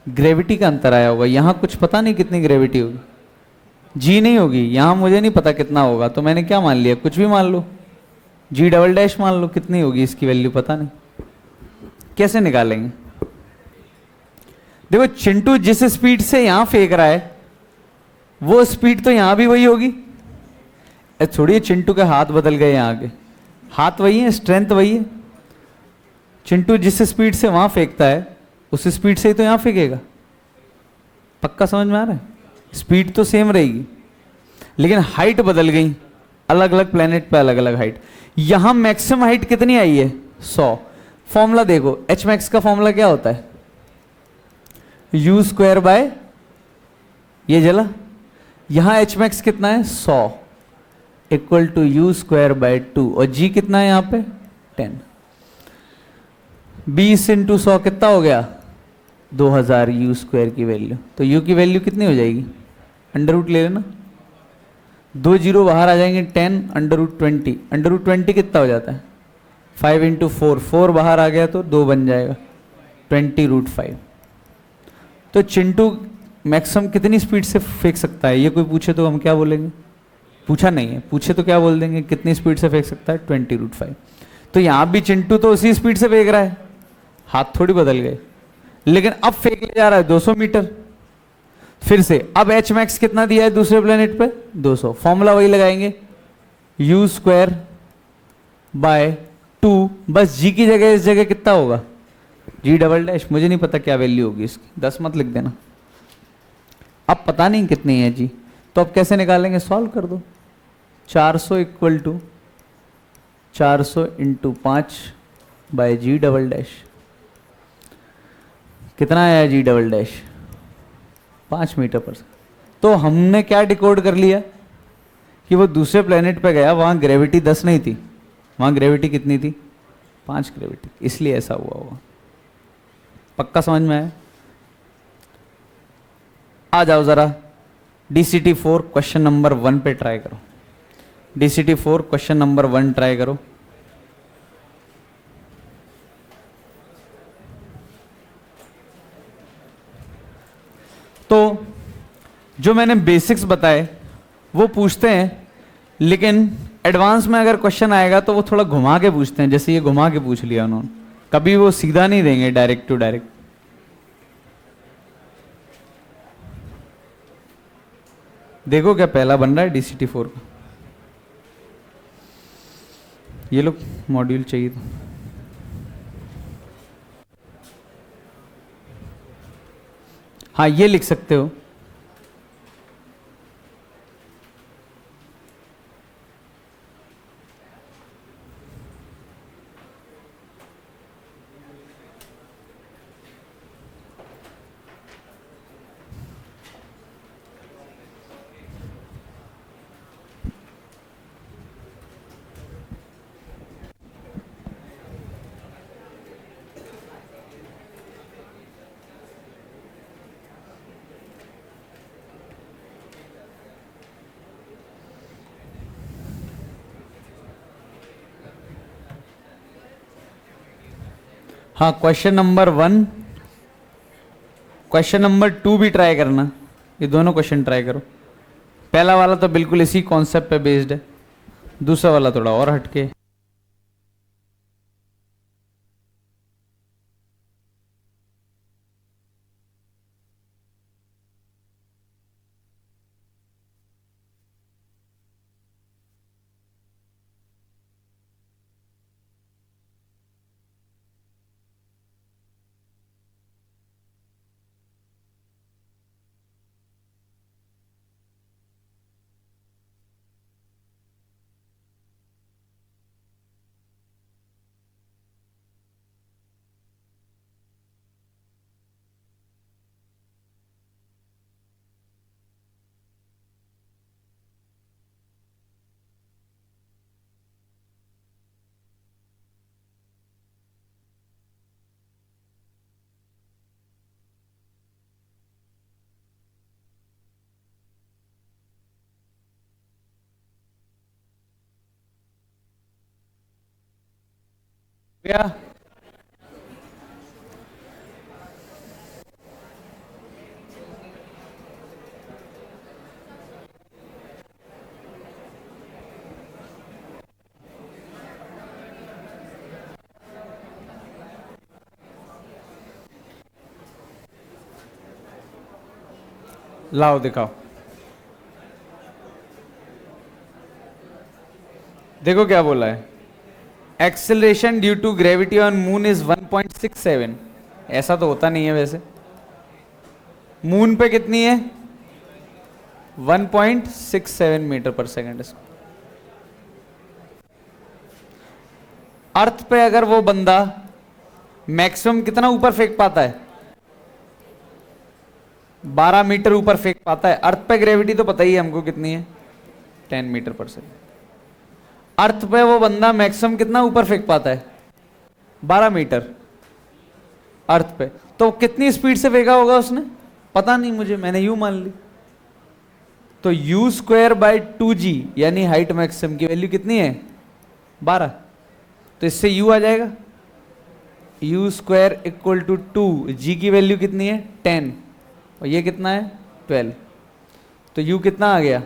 ग्रेविटी का अंतर आया होगा। यहां कुछ पता नहीं कितनी ग्रेविटी होगी, जी नहीं होगी, यहां मुझे नहीं पता कितना होगा, तो मैंने क्या मान लिया, कुछ भी मान लो, जी डबल डैश मान लो, कितनी होगी इसकी वैल्यू पता नहीं, कैसे निकालेंगे? देखो चिंटू जिस स्पीड से यहां फेंक रहा है वो स्पीड तो यहां भी वही होगी। छोड़िए चिंटू के हाथ बदल गए, यहां के हाथ वही है, स्ट्रेंथ वही है। चिंटू जिस स्पीड से वहां फेंकता है उस स्पीड से ही तो यहां फेंकेगा। पक्का समझ में आ रहा है? स्पीड तो सेम रहेगी लेकिन हाइट बदल गई, अलग अलग प्लेनेट पे अलग अलग हाइट। यहां मैक्सिमम हाइट कितनी आई है? 100। फॉर्मूला देखो, एच मैक्स का फॉर्मूला क्या होता है? यू स्क्वायर बाय, ये जला, यहां एच मैक्स कितना है? 100 equal to U square by 2, और जी कितना है यहां पे? 10। 20 इंटू 100 कितना हो गया? 2000 यू स्क्वायर की वैल्यू। तो यू की वैल्यू कितनी हो जाएगी? अंडर रूट ले लेना, 2 जीरो बाहर आ जाएंगे, 10 अंडर रूट 20। अंडर रूट 20 कितना हो जाता है? 5 इंटू 4, 4 बाहर आ गया तो 2 बन जाएगा, 20 रूट 5। तो चिंटू मैक्सिमम कितनी स्पीड से फेंक सकता है? ये कोई पूछे तो हम क्या बोलेंगे? पूछा नहीं है, पूछे तो क्या बोल देंगे, कितनी स्पीड से फेंक सकता है? 20 रूट 5। तो यहां भी चिंटू तो उसी स्पीड से फेंक रहा है, हाथ थोड़ी बदल गए, लेकिन अब फेंक ले जा रहा है 200 मीटर। फिर से अब एच मैक्स कितना दिया है दूसरे प्लेनेट पे? 200। फॉर्मूला वही लगाएंगे, यू स्क्वायर बाय 2, बस जी की जगह इस जगह कितना होगा? जी डबल डैश, मुझे नहीं पता क्या वैल्यू होगी इसकी, 10 मत लिख देना। अब पता नहीं कितनी है जी, तो अब कैसे निकालेंगे? सॉल्व कर दो। 400 equal to 400 into 5 by G double dash, कितना आया G double dash? 5 metre per second. तो हमने क्या डिकोड कर लिया कि वो दूसरे प्लेनेट पे गया, वहां ग्रेविटी 10 नहीं थी, वहां ग्रेविटी कितनी थी? 5 ग्रेविटी, इसलिए ऐसा हुआ होगा। पक्का समझ में आया? आ जाओ जरा DCT 4 क्वेश्चन नंबर 1 पे ट्राई करो। DCT 4 क्वेश्चन नंबर 1 ट्राई करो। तो जो मैंने बेसिक्स बताए वो पूछते हैं, लेकिन एडवांस में अगर क्वेश्चन आएगा तो वो थोड़ा घुमा के पूछते हैं, जैसे ये घुमा के पूछ लिया उन्होंने, कभी वो सीधा नहीं देंगे डायरेक्ट टू डायरेक्ट। देखो क्या पहला बन रहा है DCT 4 का, ये लोग मॉड्यूल चाहिए था। हाँ ये लिख सकते हो, हाँ क्वेश्चन नंबर 1, क्वेश्चन नंबर 2 भी ट्राई करना, ये दोनों क्वेश्चन ट्राई करो। पहला वाला तो बिल्कुल इसी कॉन्सेप्ट पे बेस्ड है, दूसरा वाला थोड़ा और हटके। गया। लाओ दिखाओ, देखो क्या बोला है, acceleration due to gravity on moon is 1.67। ऐसा तो होता नहीं है वैसे, मून पे कितनी है 1.67 मीटर पर सेकेंड। अर्थ पे अगर वो बंदा मैक्सिमम कितना ऊपर फेंक पाता है, 12 मीटर ऊपर फेंक पाता है। अर्थ पे ग्रेविटी तो पता ही है हमको कितनी है, 10 मीटर पर सेकेंड। अर्थ पे वो बंदा मैक्सिमम कितना ऊपर फेंक पाता है, 12 मीटर अर्थ पे। तो कितनी स्पीड से फेंका होगा उसने, पता नहीं मुझे, मैंने यू मान ली। तो यू स्क्वायर बाई 2g यानी हाइट मैक्सिमम की वैल्यू कितनी है 12। तो इससे यू आ जाएगा, यू स्क्वायर इक्वल टू 2, जी की वैल्यू कितनी है 10 और ये कितना है 12। तो यू कितना आ गया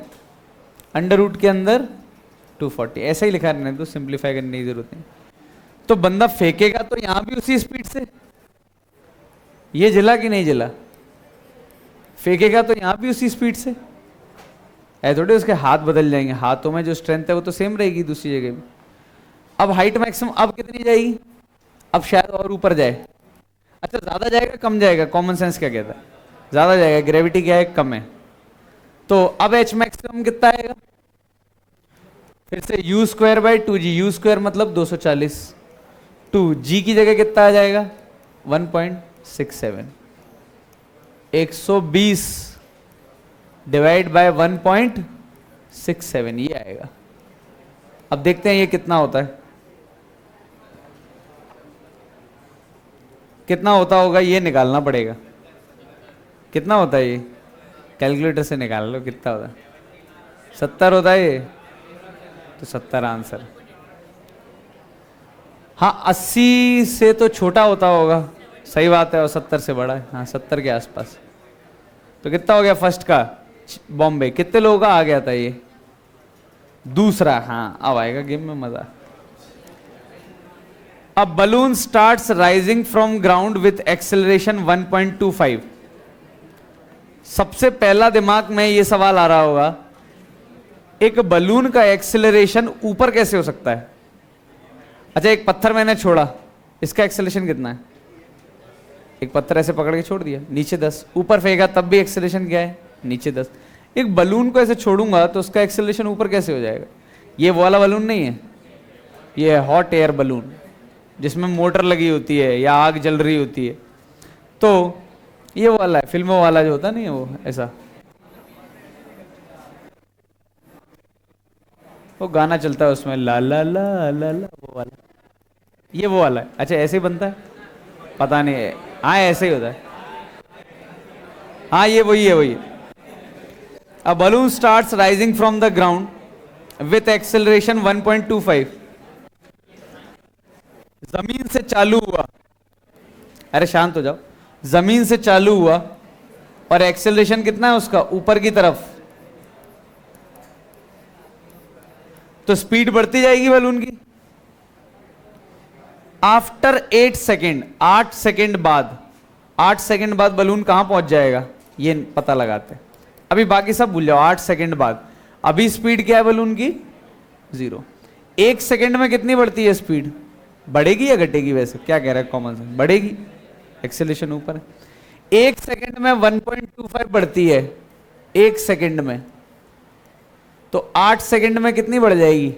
अंडर रूट के अंदर 240। ऐसा ही लिखा रहने दो, सिंप्लीफाई करने की जरूरत नहीं। तो बंदा फेंकेगा तो यहां भी उसी स्पीड से, ये जला कि नहीं जला, फेंकेगा तो यहां भी उसी स्पीड से। ऐसे थोड़े उसके हाथ बदल जाएंगे, हाथों में जो स्ट्रेंथ है वो तो सेम रहेगी दूसरी जगह भी। अब हाइट मैक्सिमम अब कितनी जाएगी, अब शायद और ऊपर जाए। अच्छा ज्यादा जाएगा कम जाएगा, कॉमन सेंस क्या कहता है, ज्यादा जाएगा, ग्रेविटी क्या है कम है। तो अब एच मैक्सिमम कितना आएगा, फिर से you square by 2g, you square मतलब 240, 2g की जगह कितना आ जाएगा 1.67, 120 डिवाइड बाय 1.67 ये आएगा। अब देखते हैं ये कितना होता है, कितना होता होगा ये निकालना पड़ेगा। कितना होता है ये, कैलकुलेटर से निकाल लो कितना होता है, 70 होता है ये, तो 70 आंसर। हाँ 80 से तो छोटा होता होगा, सही बात है, और 70 से बड़ा है, हाँ 70 के आसपास। तो कितना हो गया फर्स्ट का बॉम्बे, कितने लोगों का आ गया था ये, दूसरा। हाँ अब आएगा गेम में मजा। अब balloon starts rising from ground with acceleration 1.25। सबसे पहला दिमाग में ये सवाल आ रहा होगा, एक बलून का एक्सेलरेशन ऊपर कैसे हो सकता है। अच्छा एक पत्थर मैंने छोड़ा, इसका एक्सेलरेशन कितना है, एक पत्थर ऐसे पकड़ के छोड़ दिया, नीचे 10, ऊपर फेंका तब भी एक्सेलरेशन क्या है नीचे 10। एक बलून को ऐसे छोड़ूंगा तो उसका एक्सेलरेशन ऊपर कैसे हो जाएगा। ये वो वाला बलून नहीं है, ये है हॉट एयर बलून जिसमें मोटर लगी होती है या आग जल रही होती है। तो ये वाला है, फिल्मों वाला जो होता नहीं है वो ऐसा, वो गाना चलता है उसमें ला ला ला ला ला, वो वाला, ये वो वाला है। अच्छा ऐसे ही बनता है, पता नहीं है, हाँ ऐसे ही होता है, हाँ ये वही है वही। A balloon starts rising from the ground with acceleration 1.25। जमीन से चालू हुआ, अरे शांत हो जाओ, जमीन से चालू हुआ और एक्सेलरेशन कितना है उसका ऊपर की तरफ, तो स्पीड बढ़ती जाएगी बलून की। आफ्टर 8 सेकेंड, 8 सेकेंड बाद, 8 सेकेंड बाद बलून कहां पहुंच जाएगा ये पता लगाते हैं। अभी बाकी सब भूल जाओ, 8 सेकेंड बाद अभी स्पीड क्या है बलून की 0। 1 सेकेंड में कितनी बढ़ती है स्पीड, बढ़ेगी या घटेगी, वैसे क्या कह रहा है कॉमन सेंस, बढ़ेगी, एक्सेलरेशन ऊपर है। 1 सेकेंड में 1.25 बढ़ती है 1 सेकेंड में, तो 8 सेकेंड में कितनी बढ़ जाएगी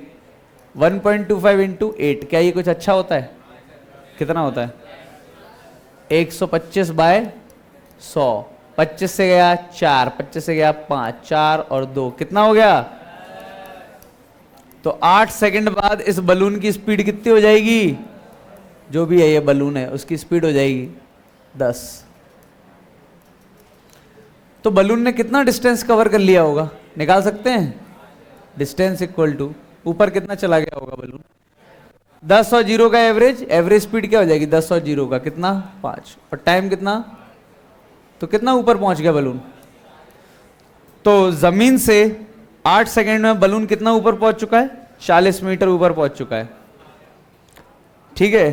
1.25 इंटू 8। क्या ये कुछ अच्छा होता है, कितना होता है 125 बाय 100, 25 से गया 4, 25 से गया 5, 4 और 2 कितना हो गया। तो 8 सेकंड बाद इस बलून की स्पीड कितनी हो जाएगी, जो भी है ये बलून है उसकी स्पीड हो जाएगी 10। तो बलून ने कितना डिस्टेंस कवर कर लिया होगा, निकाल सकते हैं। डिस्टेंस इक्वल टू ऊपर कितना चला गया होगा बलून, 10 और 0 का एवरेज, एवरेज स्पीड क्या हो जाएगी 10 और 0 का कितना 5, और टाइम कितना, तो कितना ऊपर पहुंच गया बलून। तो जमीन से 8 सेकंड में बलून कितना ऊपर पहुंच चुका है, 40 मीटर ऊपर पहुंच चुका है। ठीक है,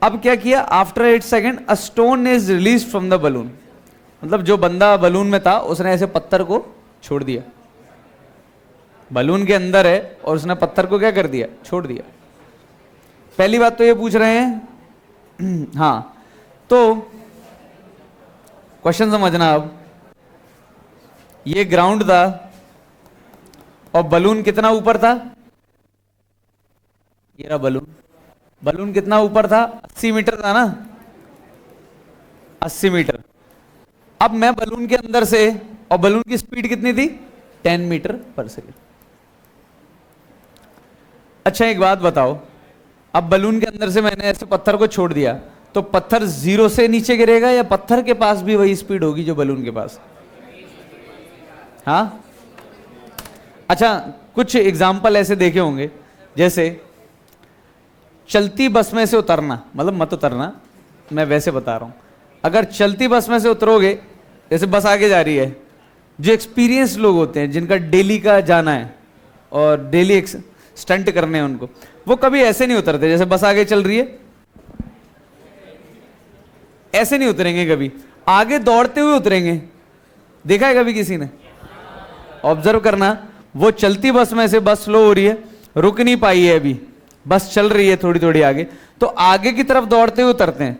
अब क्या किया, after 8 second a stone is release from the balloon, मतलब जो बंदा बलून में था उसने ऐसे पत्थर को छोड़ दिया, बलून के अंदर है और उसने पत्थर को क्या कर दिया, छोड़ दिया। पहली बात तो ये पूछ रहे हैं हाँ, तो क्वेश्चन समझना। अब ये ग्राउंड था और बलून कितना ऊपर था, ये रहा बलून, बलून कितना ऊपर था 80 मीटर था ना, 80 मीटर। अब मैं बलून के अंदर से, और बलून की स्पीड कितनी थी 10 मीटर पर सेकेंड। अच्छा एक बात बताओ, अब बलून के अंदर से मैंने ऐसे पत्थर को छोड़ दिया, तो पत्थर 0 से नीचे गिरेगा या पत्थर के पास भी वही स्पीड होगी जो बलून के पास। हाँ, अच्छा कुछ एग्जाम्पल ऐसे देखे होंगे, जैसे चलती बस में से उतरना, मतलब मत उतरना, मैं वैसे बता रहा हूं। अगर चलती बस में से उतरोगे, जैसे बस आगे जा रही है, जो एक्सपीरियंस लोग होते हैं जिनका डेली का जाना है और डेली स्टंट करने हैं उनको, वो कभी ऐसे नहीं उतरते, जैसे बस आगे चल रही है ऐसे नहीं उतरेंगे, कभी आगे दौड़ते हुए उतरेंगे। देखा है कभी किसी ने? ऑब्जर्व करना, वो चलती बस में से बस स्लो हो रही है, रुक नहीं पाई है अभी, बस चल रही है थोड़ी थोड़ी आगे, तो आगे की तरफ दौड़ते हुए उतरते हैं।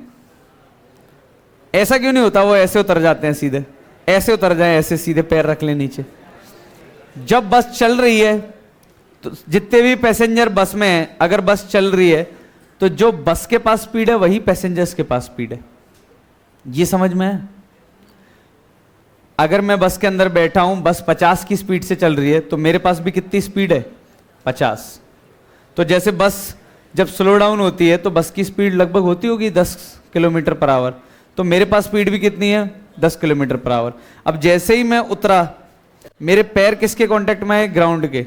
ऐसा क्यों नहीं होता, वो ऐसे उतर जाते हैं सीधे, ऐसे उतर जाए, ऐसे सीधे पैर रख ले नीचे। जब बस चल रही है तो जितने भी पैसेंजर बस में हैं, अगर बस चल रही है तो जो बस के पास स्पीड है वही पैसेंजर्स के पास स्पीड है। ये समझ में है? अगर मैं बस के अंदर बैठा हूं, बस 50 की स्पीड से चल रही है, तो मेरे पास भी कितनी स्पीड है 50। तो जैसे बस जब स्लो डाउन होती है तो बस की स्पीड लगभग होती होगी 10 किलोमीटर पर आवर, तो मेरे पास स्पीड भी कितनी है 10 किलोमीटर पर आवर। अब जैसे ही मैं उतरा, मेरे पैर किसके कांटेक्ट में है, ग्राउंड के,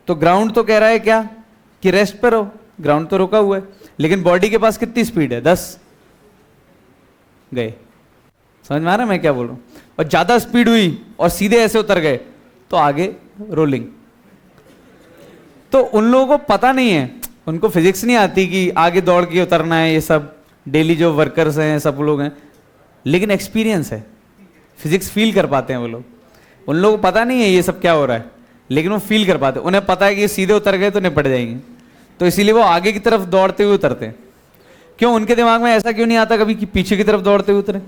तो ग्राउंड तो कह रहा है क्या कि रेस्ट पर रहो, ग्राउंड तो रुका हुआ है, लेकिन बॉडी के पास कितनी स्पीड है 10, गए। समझ में आ रहा है मैं क्या बोल रहा हूं? और ज्यादा स्पीड हुई और सीधे ऐसे उतर गए तो आगे रोलिंग। तो उन लोगों को पता नहीं है, उनको फिजिक्स नहीं आती कि आगे दौड़ के उतरना है, ये सब डेली जो वर्कर्स हैं सब लोग हैं, लेकिन एक्सपीरियंस है, फिजिक्स फील कर पाते हैं वो लोग। उन लोगों को पता नहीं है ये सब क्या हो रहा है, लेकिन वो फील कर पाते हैं, उन्हें पता है कि सीधे उतर गए तो निपट जाएंगे, तो इसीलिए वो आगे की तरफ दौड़ते हुए उतरते हैं। क्यों? उनके दिमाग में ऐसा क्यों नहीं आता कभी कि पीछे की तरफ दौड़ते हुए उतरे?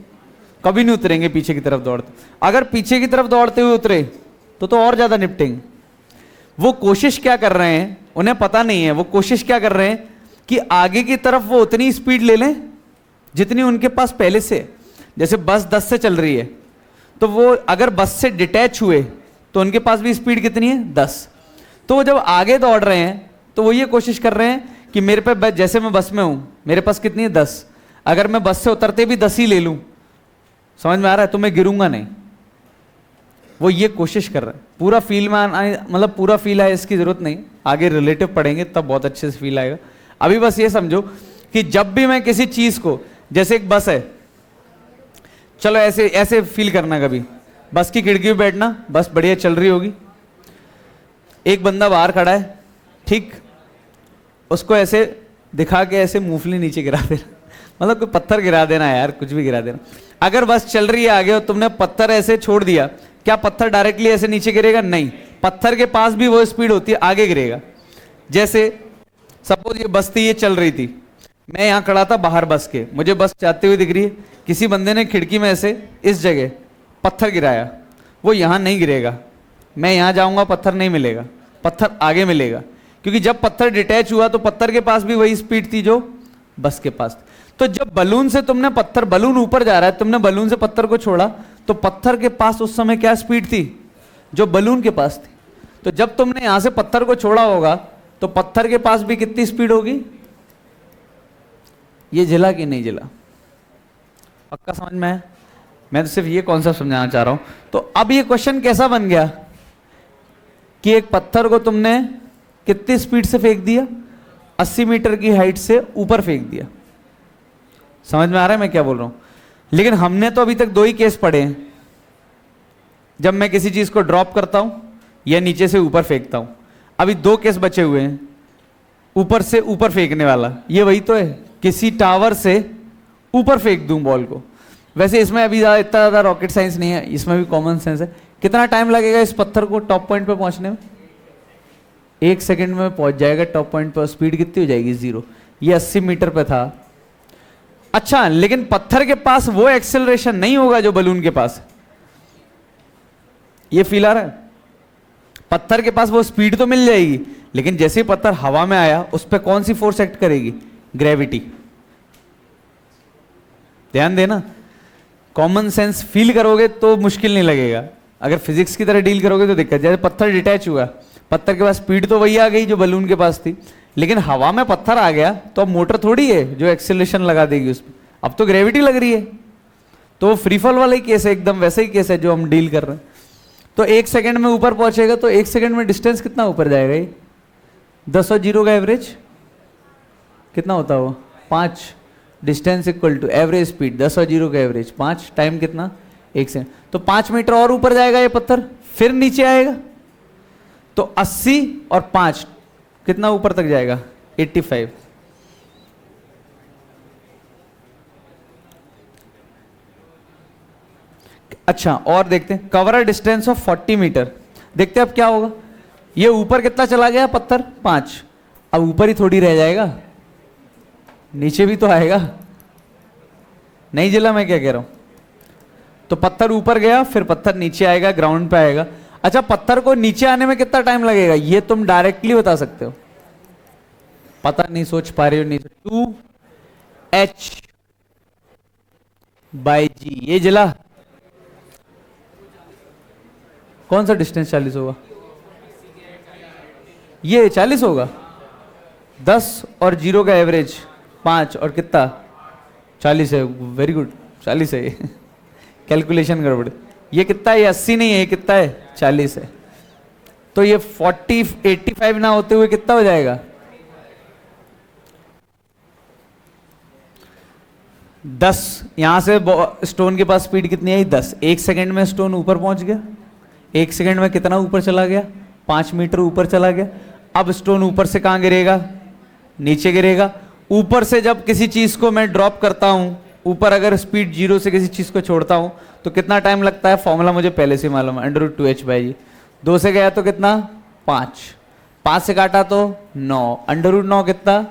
कभी नहीं उतरेंगे पीछे की तरफ दौड़ते। अगर पीछे की तरफ दौड़ते हुए उतरे तो और ज्यादा निपटेंगे। वो कोशिश क्या कर रहे हैं, उन्हें पता नहीं है, वो कोशिश क्या कर रहे हैं कि आगे की तरफ वो उतनी स्पीड ले लें जितनी उनके पास पहले से। जैसे बस 10 से चल रही है, तो वो अगर बस से डिटैच हुए तो उनके पास भी स्पीड कितनी है 10। तो वो जब आगे दौड़ रहे हैं तो वो ये कोशिश कर रहे हैं कि मेरे पे, जैसे मैं बस में हूं, मेरे पास कितनी है 10, अगर मैं बस से उतरते भी 10 ही ले लूं, समझ में आ रहा है, तो मैं गिरूंगा नहीं। वो ये कोशिश कर रहा है। पूरा फील में मतलब पूरा फील है इसकी जरूरत नहीं, आगे रिलेटिव पढ़ेंगे तब बहुत अच्छे से फील आएगा। अभी बस ये समझो कि जब भी मैं किसी चीज को, जैसे एक बस है, चलो ऐसे ऐसे फील करना, कभी बस की खिड़की में बैठना, बस बढ़िया चल रही होगी, एक बंदा बाहर खड़ा है, ठीक, उसको ऐसे दिखा के ऐसे मूंगफली नीचे गिरा देना, मतलब कोई पत्थर गिरा देना यार, कुछ भी गिरा देना। अगर बस चल रही है आगे और तुमने पत्थर ऐसे छोड़ दिया, क्या पत्थर डायरेक्टली ऐसे नीचे गिरेगा? नहीं, पत्थर के पास भी वो स्पीड होती है, आगे गिरेगा। जैसे सपोज ये बस थी, ये चल रही थी, मैं यहां खड़ा था बाहर बस के, मुझे बस जाते हुए दिख रही है, किसी बंदे ने खिड़की में ऐसे इस जगह पत्थर गिराया, वो यहां नहीं गिरेगा, मैं यहां जाऊंगा पत्थर नहीं मिलेगा, पत्थर आगे मिलेगा, क्योंकि जब पत्थर डिटैच हुआ तो पत्थर के पास भी वही स्पीड थी जो बस के पास थी। तो जब बलून से तुमने पत्थर, बलून ऊपर जा रहा है, तुमने बलून से पत्थर को छोड़ा, तो पत्थर के पास उस समय क्या स्पीड थी? जो बलून के पास थी। तो जब तुमने यहां से पत्थर को छोड़ा होगा तो पत्थर के पास भी कितनी स्पीड होगी? ये जिला कि नहीं जिला? पक्का समझ में है? मैं तो सिर्फ ये कॉन्सेप्ट समझाना चाह रहा हूं। तो अब ये क्वेश्चन कैसा बन गया कि एक पत्थर को तुमने कितनी स्पीड से फेंक दिया? 80 मीटर की हाइट से ऊपर फेंक दिया। समझ में आ रहा है मैं क्या बोल रहा हूं? लेकिन हमने तो अभी तक दो ही केस पढ़े हैं, जब मैं किसी चीज को ड्रॉप करता हूं या नीचे से ऊपर फेंकता हूं। अभी दो केस बचे हुए हैं, ऊपर से ऊपर फेंकने वाला, ये वही तो है, किसी टावर से ऊपर फेंक दूं बॉल को। वैसे इसमें अभी इतना ज्यादा रॉकेट साइंस नहीं है, इसमें भी कॉमन सेंस है। कितना टाइम लगेगा इस पत्थर को टॉप पॉइंट पे पहुंचने में? 1 सेकंड में पहुंच जाएगा टॉप पॉइंट पर। स्पीड कितनी हो जाएगी? 0। ये 80 मीटर पे था। अच्छा, लेकिन पत्थर के पास वो एक्सेलरेशन नहीं होगा जो बलून के पास है। ये फील आ रहा है? पत्थर के पास वो स्पीड तो मिल जाएगी, लेकिन जैसे ही पत्थर हवा में आया उस पर कौन सी फोर्स एक्ट करेगी? ग्रेविटी। ध्यान देना, कॉमन सेंस फील करोगे तो मुश्किल नहीं लगेगा, अगर फिजिक्स की तरह डील करोगे तो दिक्कत। जैसे पत्थर डिटैच हुआ, पत्थर के पास स्पीड तो वही आ गई जो बलून के पास थी, लेकिन हवा में पत्थर आ गया तो अब मोटर थोड़ी है जो एक्सेलरेशन लगा देगी उस पर, अब तो ग्रेविटी लग रही है। तो फ्री फॉल वाला ही केस है, एकदम वैसा ही केस है जो हम डील कर रहे हैं। तो 1 सेकंड में ऊपर पहुंचेगा तो 1 सेकंड में डिस्टेंस कितना ऊपर जाएगा? ये 10 और 0 का एवरेज कितना होता है? वो 5। Distance equal to average speed, 10 और 0 का एवरेज 5, टाइम कितना? 1 सेकंड। तो 5 मीटर और ऊपर जाएगा ये पत्थर, फिर नीचे आएगा तो 80 और 5 कितना ऊपर तक जाएगा? 85। अच्छा, और देखते हैं cover a distance of 40 metre. देखते हैं अब क्या होगा। ये ऊपर कितना चला गया पत्थर? 5। अब ऊपर ही थोड़ी रह जाएगा, नीचे भी तो आएगा। नहीं जिला मैं क्या कह रहा हूं? तो पत्थर ऊपर गया, फिर पत्थर नीचे आएगा, ग्राउंड पे आएगा। अच्छा, पत्थर को नीचे आने में कितना टाइम लगेगा? ये तुम डायरेक्टली बता सकते हो, पता नहीं सोच पा रहे हो? नहीं, 2h/g। ये जिला कौन सा डिस्टेंस 40 होगा? ये 40 होगा। 10 और 0 का एवरेज 5 और कितना? 40 है। वेरी गुड, 40 है ये। कैलकुलेशन गड़बड़। ये कितना है? ये 80 नहीं है, ये कितना है? 40 है। तो ये 40 85 ना होते हुए कितना हो जाएगा? 10। यहां से स्टोन के पास स्पीड कितनी आई? 10। 1 सेकंड में स्टोन ऊपर पहुंच गया। 1 सेकंड में कितना ऊपर चला गया? 5 मीटर ऊपर चला गया। अब स्टोन ऊपर से कहां गिरेगा? नीचे गिरेगा। ऊपर से जब किसी चीज को मैं ड्रॉप करता हूं, ऊपर अगर स्पीड 0 से किसी चीज को छोड़ता हूं तो कितना टाइम लगता है? फॉर्मूला मुझे पहले से मालूम है, √2h/g। 2 से गया तो कितना? 5। 5 से काटा तो 9, √9 कितना?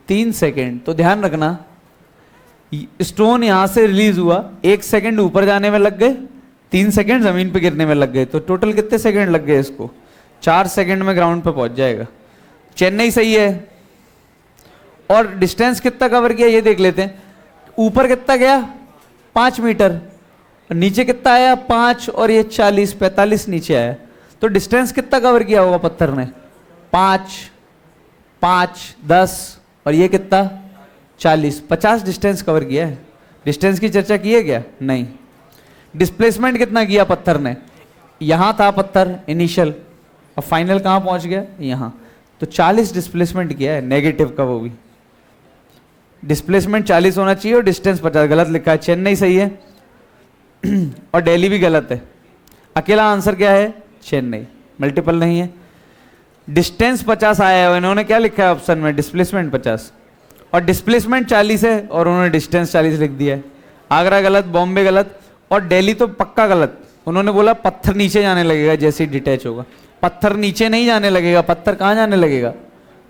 3 सेकेंड। तो ध्यान रखना, स्टोन यहां से रिलीज हुआ, 1 सेकेंड ऊपर जाने में लग गए, 3 सेकेंड जमीन पे गिरने में लग गए, तो टोटल कितने सेकेंड लग गए इसको? 4 सेकेंड में ग्राउंड पे पहुंच जाएगा। चेन्नई सही है। और डिस्टेंस कितना कवर किया ये देख लेते हैं। ऊपर कितना गया? 5 मीटर। नीचे कितना आया? 5 और ये 40, 45 नीचे आया। तो डिस्टेंस कितना कवर किया होगा पत्थर ने? 5, 5, 10 और ये कितना? 40, 50 डिस्टेंस कवर किया है। डिस्टेंस की चर्चा की है क्या? नहीं। डिस्प्लेसमेंट कितना किया पत्थर ने? यहां था पत्थर इनिशियल, और फाइनल कहां पहुंच गया? यहां। तो 40 डिस्प्लेसमेंट किया है, नेगेटिव का वो भी। डिस्प्लेसमेंट 40 होना चाहिए और डिस्टेंस 50। गलत लिखा है। चेन्नई सही है और दिल्ली भी गलत है। अकेला आंसर क्या है? चेन्नई, मल्टीपल नहीं है। डिस्टेंस 50 आया है, इन्होंने क्या लिखा है ऑप्शन में? डिस्प्लेसमेंट 50, और डिस्प्लेसमेंट 40 है और उन्होंने डिस्टेंस 40 लिख दिया है। आगरा गलत, बॉम्बे गलत, और दिल्ली तो पक्का गलत। उन्होंने बोला पत्थर नीचे जाने लगेगा जैसे ही डिटैच होगा। पत्थर नीचे नहीं जाने लगेगा, पत्थर कहां जाने लगेगा?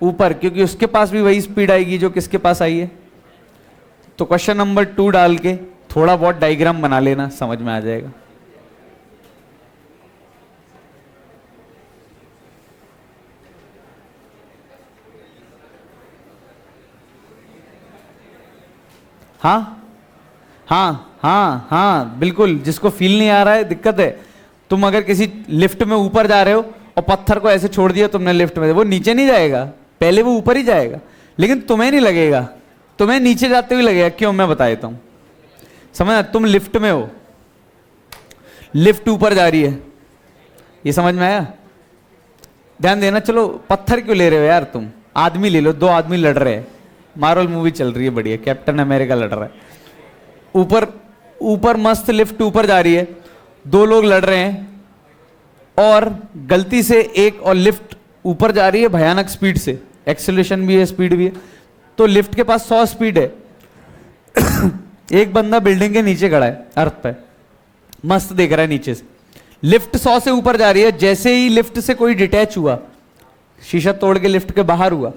ऊपर, क्योंकि उसके पास भी वही स्पीड आएगी जो किसके पास आई है। तो क्वेश्चन नंबर 2 डाल के थोड़ा बहुत डायग्राम बना लेना, समझ में आ जाएगा। हाँ हाँ हाँ हाँ बिल्कुल। जिसको फील नहीं आ रहा है दिक्कत है। तुम अगर किसी लिफ्ट में ऊपर जा रहे हो और पत्थर को ऐसे छोड़ दिया तुमने लिफ्ट में, वो नीचे नहीं जाएगा, पहले वो ऊपर ही जाएगा, लेकिन तुम्हें नहीं लगेगा, तुम्हें नीचे जाते हुए लगेगा। क्यों? मैं बता देता हूं। समझ, तुम लिफ्ट में हो, लिफ्ट ऊपर जा रही है, ये समझ में आया? ध्यान देना। चलो, पत्थर क्यों ले रहे हो यार तुम? आदमी ले लो, 2 आदमी लड़ रहे हैं, मार्वल मूवी चल रही है बढ़िया, कैप्टन अमेरिका लड़ रहा है, ऊपर ऊपर मस्त लिफ्ट ऊपर जा रही है, 2 लोग लड़ रहे हैं और गलती से एक और लिफ्ट ऊपर जा रही है भयानक स्पीड से, एक्सेलरेशन भी है स्पीड भी है, तो लिफ्ट के पास 100 स्पीड है एक बंदा बिल्डिंग के नीचे खड़ा है अर्थ पे, मस्त देख रहा है नीचे से, लिफ्ट 100 से ऊपर जा रही है, जैसे ही लिफ्ट से कोई डिटैच हुआ, शीशा तोड़ के लिफ्ट के बाहर हुआ,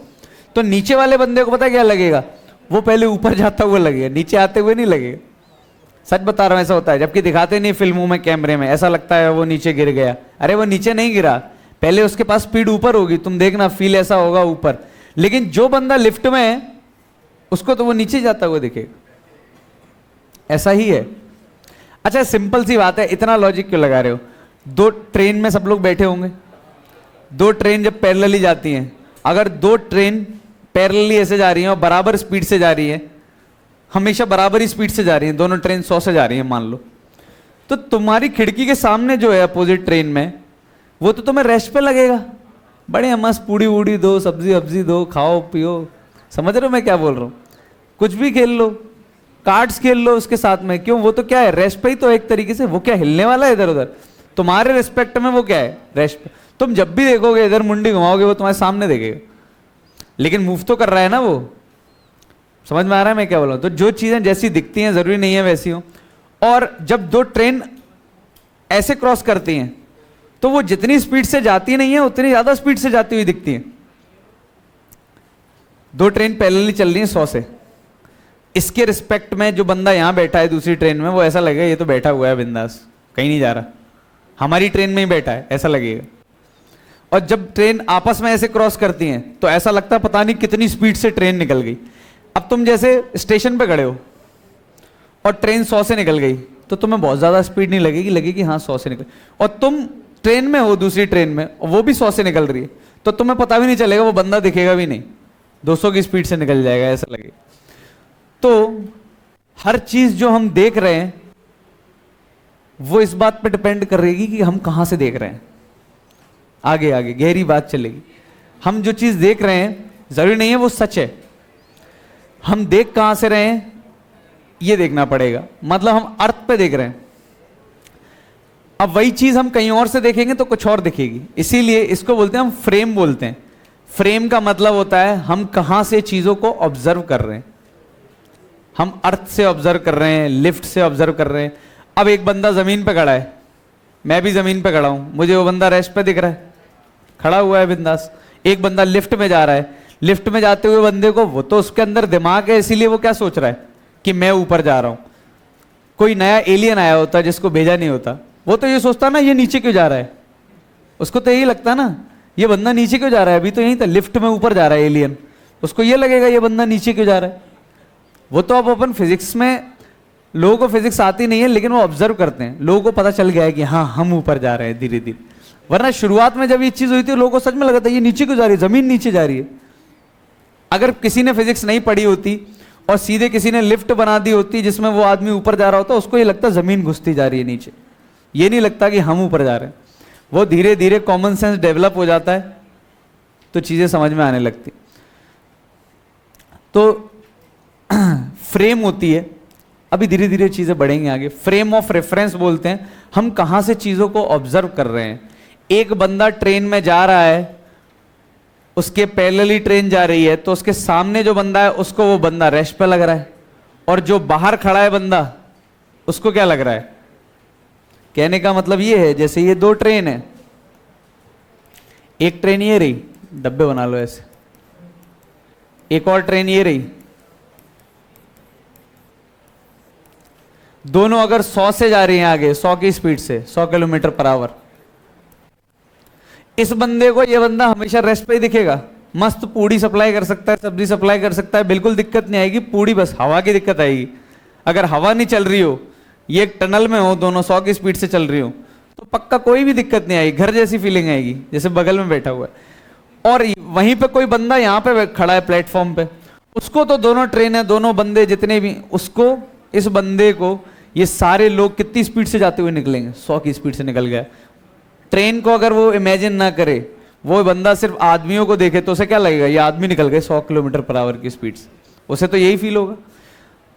तो नीचे वाले बंदे को पता क्या लगेगा, वो पहले ऊपर जाता हुआ लगेगा, नीचे आते हुए नहीं लगेगा। सच बता रहा हूं, ऐसा होता है, जबकि दिखाते नहीं फिल्मों में कैमरे में, ऐसा लगता है वो नीचे गिर गया, अरे वो नीचे नहीं गिरा, पहले उसके पास स्पीड ऊपर होगी, तुम देखना फील ऐसा होगा ऊपर, लेकिन जो बंदा लिफ्ट में है उसको तो वो नीचे जाता हुआ दिखेगा, ऐसा ही है। अच्छा सिंपल सी बात है, इतना लॉजिक क्यों लगा रहे हो, 2 ट्रेन में सब लोग बैठे होंगे, 2 ट्रेन जब पैरेलली जाती हैं, अगर 2 ट्रेन पैरेलली ऐसे जा रही हैं और बराबर स्पीड से जा रही हैं, हमेशा बराबर ही स्पीड से जा रही हैं, दोनों ट्रेन 100 से जा रही हैं मान लो, तो तुम्हारी खिड़की के सामने जो है अपोजिट ट्रेन में, वो तो तुम्हें रेस्ट पे लगेगा, बड़े मस्त पूड़ी वूड़ी दो, सब्जी वब्जी दो, खाओ पियो, समझ रहे हो मैं क्या बोल रहा हूँ, कुछ भी खेल लो, कार्ड्स खेल लो उसके साथ में, क्यों, वो तो क्या है रेस्ट पे ही तो एक तरीके से, वो क्या हिलने वाला है इधर उधर, तुम्हारे रिस्पेक्ट में वो क्या है रेस्ट पे, तुम जब भी देखोगे इधर मुंडी घुमाओगे वो तुम्हारे सामने देखेगा, लेकिन मूव तो कर रहा है ना वो, समझ में आ रहा है मैं क्या बोल रहा हूं। तो जो चीजें जैसी दिखती हैं जरूरी नहीं है वैसी हो, और जब 2 ट्रेन ऐसे क्रॉस करती हैं तो वो जितनी स्पीड से जाती नहीं है उतनी ज्यादा स्पीड से जाती हुई दिखती है। 2 ट्रेन पैरेलली चल रही हैं 100 से, इसके रिस्पेक्ट में जो बंदा यहां बैठा है दूसरी ट्रेन में, वो ऐसा लगेगा ये तो बैठा हुआ है बिंदास, कहीं नहीं जा रहा, हमारी ट्रेन में ही बैठा है ऐसा लगेगा। और जब ट्रेन आपस में ऐसे क्रॉस करती हैं तो ऐसा लगता है पता नहीं कितनी स्पीड से ट्रेन निकल गई। अब तुम जैसे स्टेशन पे खड़े हो और ट्रेन 100 से निकल गई तो तुम्हें बहुत ज्यादा स्पीड नहीं लगेगी, लगेगी हाँ 100 से निकल, और तुम ट्रेन में हो दूसरी ट्रेन में और वो भी 100 से निकल रही है, तो तुम्हें पता भी नहीं चलेगा, वो बंदा दिखेगा भी नहीं, 200 की स्पीड से निकल जाएगा ऐसा लगेगा। तो हर चीज जो हम देख रहे हैं वो इस बात पे डिपेंड करेगी कि हम कहां से देख रहे हैं, आगे आगे गहरी बात चलेगी। हम जो चीज देख रहे हैं जरूरी नहीं है वो सच है, हम देख कहां से रहे हैं ये देखना पड़ेगा, मतलब हम अर्थ पे देख रहे हैं, अब वही चीज हम कहीं और से देखेंगे तो कुछ और दिखेगी, इसीलिए इसको बोलते हैं हम फ्रेम बोलते हैं। फ्रेम का मतलब होता है हम कहां से चीजों को ऑब्जर्व कर रहे हैं, हम अर्थ से ऑब्जर्व कर रहे हैं, लिफ्ट से ऑब्जर्व कर रहे हैं। अब एक बंदा जमीन पे खड़ा है, मैं भी जमीन पे खड़ा हूं, मुझे वो बंदा रेस्ट पे दिख रहा है, खड़ा हुआ है बिंदास। एक बंदा लिफ्ट में जा रहा है, लिफ्ट में जाते हुए बंदे को, वो तो उसके अंदर दिमाग है, इसीलिए वो क्या सोच रहा है कि मैं ऊपर जा रहा हूं। कोई नया एलियन आया होता जिसको भेजा नहीं होता, वो तो ये सोचता ना ये नीचे क्यों जा रहा है, उसको तो यही लगता ना ये बंदा नीचे क्यों जा रहा है, अभी तो यहीं था लिफ्ट में ऊपर जा रहा है एलियन, उसको ये लगेगा ये बंदा नीचे क्यों जा रहा है। वो तो अब अपन फिजिक्स में, लोगों को फिजिक्स आती नहीं है लेकिन वो ऑब्जर्व करते हैं, लोगों को पता चल गया है कि हाँ हम ऊपर जा रहे हैं धीरे धीरे, वरना शुरुआत में जब ये चीज हुई थी लोगों को सच में लगा था ये नीचे क्यों जा रही है, जमीन नीचे जा रही है। अगर किसी ने फिजिक्स नहीं पढ़ी होती और सीधे किसी ने लिफ्ट बना दी होती जिसमें वो आदमी ऊपर जा रहा होता, उसको ये लगता जमीन घुसती जा रही है नीचे, ये नहीं लगता कि हम ऊपर जा रहे हैं। वो धीरे धीरे कॉमन सेंस डेवलप हो जाता है तो चीजें समझ में आने लगती। तो फ्रेम होती है, अभी धीरे धीरे चीजें बढ़ेंगी आगे। फ्रेम ऑफ रेफरेंस बोलते हैं, हम कहां से चीजों को ऑब्जर्व कर रहे हैं। एक बंदा ट्रेन में जा रहा है, उसके पैरेलली ट्रेन जा रही है, तो उसके सामने जो बंदा है उसको वो बंदा रेस्ट पे लग रहा है, और जो बाहर खड़ा है बंदा उसको क्या लग रहा है। कहने का मतलब ये है जैसे ये 2 ट्रेन है, एक ट्रेन ये रही, डब्बे बना लो ऐसे, एक और ट्रेन ये रही, दोनों अगर 100 से जा रही हैं आगे, 100 की स्पीड से, 100 किलोमीटर पर आवर, इस बंदे को ये बंदा हमेशा रेस्ट पे ही दिखेगा, मस्त पूड़ी सप्लाई कर सकता है, सब्जी सप्लाई कर सकता है, बिल्कुल दिक्कत नहीं आएगी। पूड़ी बस हवा की दिक्कत आएगी, अगर हवा नहीं चल रही हो, ये एक टनल में हो, दोनों 100 की स्पीड से चल रही हो, तो पक्का कोई भी दिक्कत नहीं आएगी, घर जैसी फीलिंग आएगी जैसे बगल में बैठा हुआ है। और वहीं पे कोई बंदा यहाँ पे खड़ा है प्लेटफॉर्म पे, उसको तो दोनों ट्रेन है, दोनों बंदे जितने भी, उसको, इस बंदे को ये सारे लोग कितनी स्पीड से जाते हुए निकलेंगे, 100 की स्पीड से निकल गया। ट्रेन को अगर वो इमेजिन ना करे, वो बंदा सिर्फ आदमियों को देखे तो उसे क्या लगेगा, ये आदमी निकल गए 100 किलोमीटर पर आवर की स्पीड से, उसे तो यही फील होगा।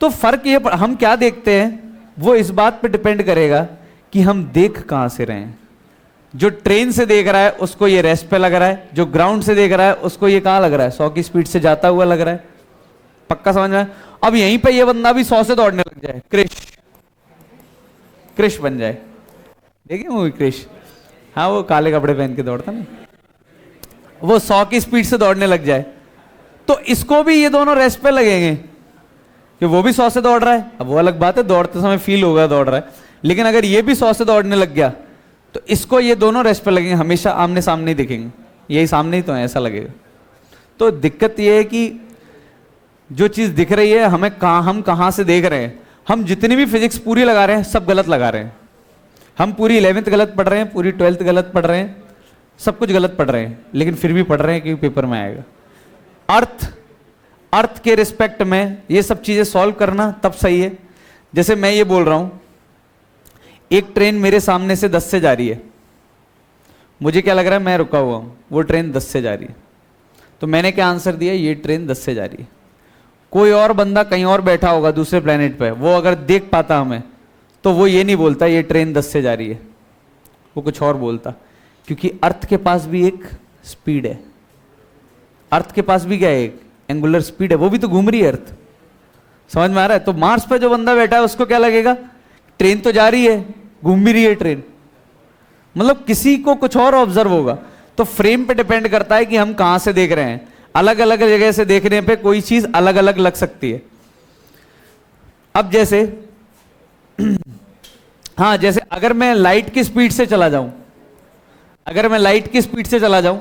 तो फर्क ये हम क्या देखते हैं वो इस बात पे डिपेंड करेगा कि हम देख कहां से रहे हैं। जो ट्रेन से देख रहा है उसको ये रेस्ट पे लग रहा है, जो ग्राउंड से देख रहा है उसको ये कहां लग रहा है, 100 की स्पीड से जाता हुआ लग रहा है। पक्का समझ में? अब यहीं पे ये बंदा भी 100 से दौड़ने लग जाए, क्रिश बन जाए, देखिए मूवी क्रिश, हाँ वो काले कपड़े पहन के दौड़ता ना, वो 100 की स्पीड से दौड़ने लग जाए, तो इसको भी ये दोनों रेस्ट पे लगेंगे कि वो भी 100 से दौड़ रहा है। अब वो अलग बात है, दौड़ते समय फील होगा दौड़ रहा है, लेकिन अगर ये भी 100 से दौड़ने लग गया तो इसको ये दोनों रेस्ट पे लगेंगे, हमेशा आमने सामने ही दिखेंगे, यही सामने ही तो है, ऐसा लगेगा। तो दिक्कत ये है कि जो चीज दिख रही है हम कहां से देख रहे हैं। हम जितनी भी फिजिक्स पूरी लगा रहे हैं सब गलत लगा रहे हैं। हम पूरी 11th गलत पढ़ रहे हैं, पूरी 12th गलत पढ़ रहे हैं, सब कुछ गलत पढ़ रहे हैं, लेकिन फिर भी पढ़ रहे हैं क्योंकि पेपर में आएगा। अर्थ के रिस्पेक्ट में ये सब चीजें सॉल्व करना तब सही है। जैसे मैं ये बोल रहा हूं, एक ट्रेन मेरे सामने से 10 से जा रही है, मुझे क्या लग रहा है, मैं रुका हुआ हूं, वो ट्रेन 10 से जा रही है, तो मैंने क्या आंसर दिया, ये ट्रेन 10 से जा रही है। कोई और बंदा कहीं और बैठा होगा दूसरे प्लेनेट पे, वो अगर देख पाता हमें तो वो ये नहीं बोलता ये ट्रेन 10 से जा रही है, वो कुछ और बोलता, क्योंकि अर्थ के पास भी एक स्पीड है। अर्थ के पास भी क्या है, एक एंगुलर स्पीड है, वो भी तो घूम रही है अर्थ। समझ में आ रहा है? तो मार्स पे जो बंदा बैठा है उसको क्या लगेगा, ट्रेन तो जा रही है, घूम भी रही है ट्रेन, मतलब किसी को कुछ और ऑब्जर्व होगा। तो फ्रेम पे डिपेंड करता है कि हम कहां से देख रहे हैं। अलग अलग जगह से देखने पे कोई चीज अलग अलग लग सकती है। अब जैसे हाँ, जैसे अगर मैं लाइट की स्पीड से चला जाऊं, अगर मैं लाइट की स्पीड से चला जाऊं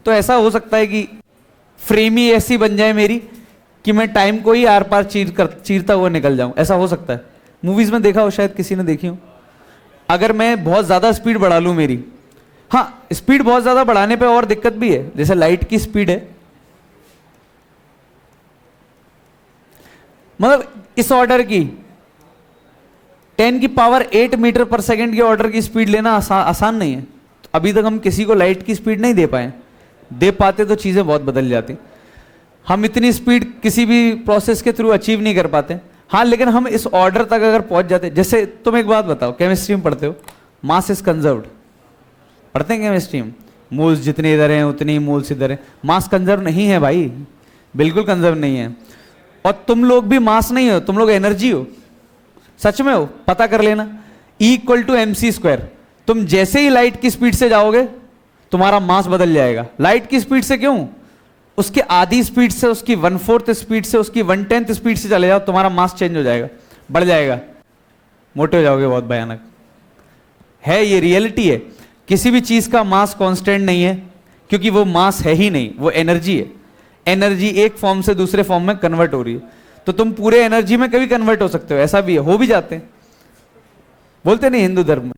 तो ऐसा हो सकता है कि फ्रेम ही ऐसी बन जाए मेरी कि मैं टाइम को ही आर पार चीरता हुआ निकल जाऊं, ऐसा हो सकता है। मूवीज में देखा हो, शायद किसी ने देखी हो। अगर मैं बहुत ज्यादा स्पीड बढ़ा लूं मेरी, हाँ स्पीड बहुत ज्यादा बढ़ाने पे और दिक्कत भी है। जैसे लाइट की स्पीड है, मतलब इस ऑर्डर की 10 की पावर 8 मीटर पर सेकंड के ऑर्डर की स्पीड लेना आसान नहीं है। तो अभी तक हम किसी को लाइट की स्पीड नहीं दे पाए, दे पाते तो चीजें बहुत बदल जाती। हम इतनी स्पीड किसी भी प्रोसेस के थ्रू अचीव नहीं कर पाते। हाँ, लेकिन हम इस ऑर्डर तक अगर पहुंच जाते, जैसे तुम एक बात बताओ, केमिस्ट्री में पढ़ते हो, मास इज कंजर्व्ड, पढ़ते हैं केमिस्ट्री में, मोल्स जितने इधर हैं उतने ही मोल्स इधर हैं। मास कंजर्व नहीं है भाई, बिल्कुल कंजर्व नहीं है। और तुम लोग भी मास नहीं हो, तुम लोग एनर्जी हो। सच में हो, पता कर लेना। E=mc²। तुम जैसे ही लाइट की स्पीड से जाओगे तुम्हारा मास बदल जाएगा। लाइट की स्पीड से क्यों, उसके आधी स्पीड से, उसकी 1/4 स्पीड से, उसकी 1/10 स्पीड से चले जाओ, तुम्हारा मास चेंज हो जाएगा, बढ़ जाएगा, मोटे हो जाओगे, बहुत भयानक है। ये रियलिटी है। किसी भी चीज का मास कांस्टेंट नहीं है, क्योंकि वो मास है ही नहीं, वो एनर्जी है। एनर्जी एक फॉर्म से दूसरे फॉर्म में कन्वर्ट हो रही है। तो तुम पूरे एनर्जी में कभी कन्वर्ट हो सकते हो, ऐसा भी है, हो भी जाते हैं। बोलते नहीं हिंदू धर्म में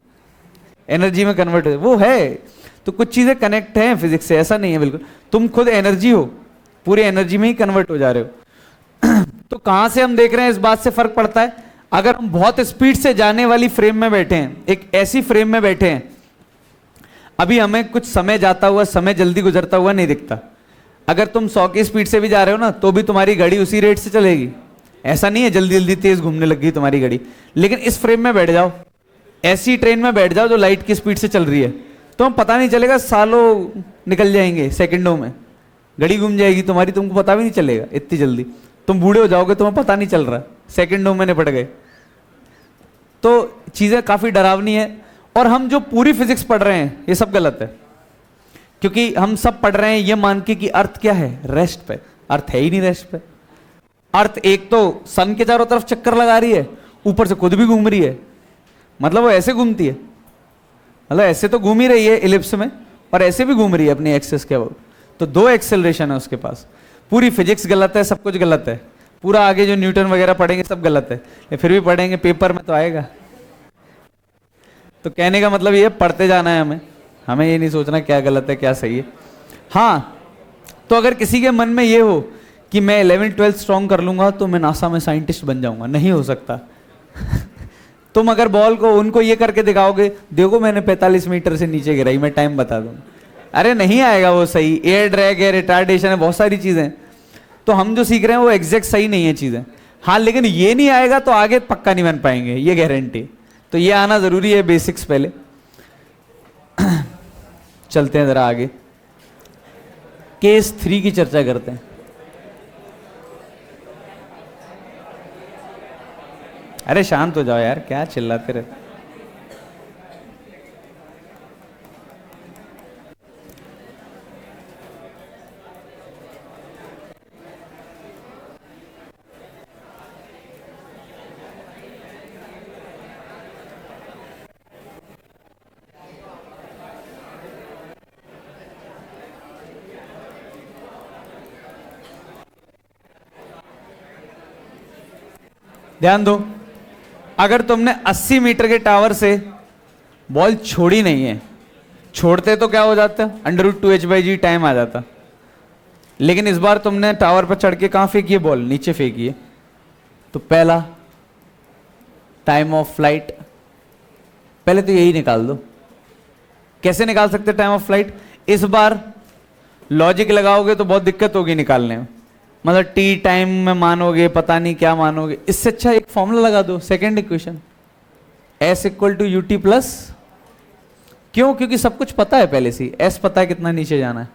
एनर्जी में कन्वर्ट हो, वो है। तो कुछ चीजें कनेक्ट हैं फिजिक्स से, ऐसा नहीं है बिल्कुल। तुम खुद एनर्जी हो, पूरी एनर्जी में ही कन्वर्ट हो जा रहे हो। तो कहां से हम देख रहे हैं, इस बात से फर्क पड़ता है। अगर हम बहुत स्पीड से जाने वाली फ्रेम में बैठे हैं, एक ऐसी फ्रेम में बैठे हैं, अभी हमें कुछ समय जाता हुआ, समय जल्दी गुजरता हुआ नहीं दिखता। अगर तुम 100 की स्पीड से भी जा रहे हो ना, तो भी तुम्हारी घड़ी उसी रेट से चलेगी। ऐसा नहीं है जल्दी जल्दी तेज घूमने लगी तुम्हारी घड़ी। लेकिन इस फ्रेम में बैठ जाओ, ऐसी ट्रेन में बैठ जाओ जो लाइट की स्पीड से चल रही है, तो हम पता नहीं चलेगा, सालों निकल जाएंगे, सेकंडों में घड़ी घूम जाएगी तुम्हारी, तुमको पता भी नहीं चलेगा इतनी जल्दी। तुम बूढ़े हो जाओगे, तुम्हें पता नहीं चल रहा, सेकंडों में निपट गए। तो चीजें काफी डरावनी है। और हम जो पूरी फिजिक्स पढ़ रहे हैं ये सब गलत है, क्योंकि हम सब पढ़ रहे हैं ये मान के कि अर्थ क्या है, रेस्ट पे। अर्थ है ही नहीं रेस्ट पे। अर्थ एक तो सन के चारों तरफ चक्कर लगा रही है, ऊपर से खुद भी घूम रही है। मतलब वो ऐसे घूमती है, मतलब ऐसे तो घूम ही रही है इलिप्स में, और ऐसे भी घूम रही है अपनी एक्सेस के अबाउट। तो 2 एक्सेलरेशन है उसके पास। पूरी फिजिक्स गलत है, सब कुछ गलत है। पूरा आगे जो न्यूटन वगैरह पढ़ेंगे सब गलत है, फिर भी पढ़ेंगे, पेपर में तो आएगा। तो कहने का मतलब ये, पढ़ते जाना है हमें, हमें ये नहीं सोचना क्या गलत है क्या सही है। हाँ, तो अगर किसी के मन में ये हो कि मैं 11th 12th स्ट्रॉन्ग कर लूंगा तो मैं नासा में साइंटिस्ट बन जाऊंगा, नहीं हो सकता। तुम अगर बॉल को उनको ये करके दिखाओगे, देखो मैंने 45 मीटर से नीचे गिराई, मैं टाइम बता दूंगा, अरे नहीं आएगा वो सही, एयर ड्रैग है, रिटार्डेशन है, बहुत सारी चीजें हैं। तो हम जो सीख रहे हैं वो एग्जैक्ट सही नहीं है चीजें। हाँ लेकिन ये नहीं आएगा तो आगे पक्का नहीं बन पाएंगे, ये गारंटी। तो ये आना जरूरी है, बेसिक्स पहले। चलते हैं जरा आगे, केस 3 की चर्चा करते हैं। अरे शांत हो जाओ यार, क्या चिल्लाते रहते। ध्यान दो, अगर तुमने 80 मीटर के टावर से बॉल छोड़ी नहीं है, छोड़ते तो क्या हो जाता, √2h/g टाइम आ जाता। लेकिन इस बार तुमने टावर पर चढ़ के कहां फेंकी है बॉल, नीचे फेंकी है। तो पहला टाइम ऑफ फ्लाइट, पहले तो यही निकाल दो। कैसे निकाल सकते टाइम ऑफ फ्लाइट? इस बार लॉजिक लगाओगे तो बहुत दिक्कत होगी निकालने में, मतलब टी टाइम में मानोगे, पता नहीं क्या मानोगे। इससे अच्छा एक फॉर्मूला लगा दो, second equation, S = ut plus, क्यों? क्योंकि सब कुछ पता है पहले से, S पता है कितना नीचे जाना है,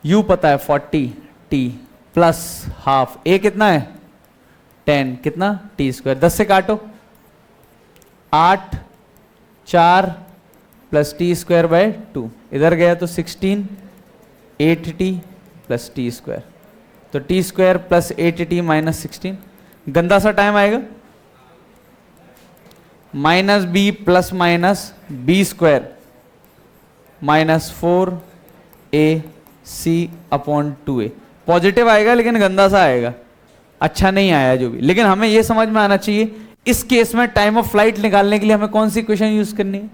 U पता है 40, T प्लस हाफ, A कितना है 10, कितना T², 10 से काटो, 8 4 प्लस T²/2, इधर गया तो 16, 8T प्लस T², तो T² प्लस 8T माइनस 16, गंदा सा टाइम आएगा, -b plus minus B² minus 4AC/2a, positive आएगा लेकिन गंदा सा आएगा, अच्छा नहीं आया जो भी। लेकिन हमें यह समझ में आना चाहिए इस केस में टाइम ऑफ फ्लाइट निकालने के लिए हमें कौन सी इक्वेशन यूज करनी है,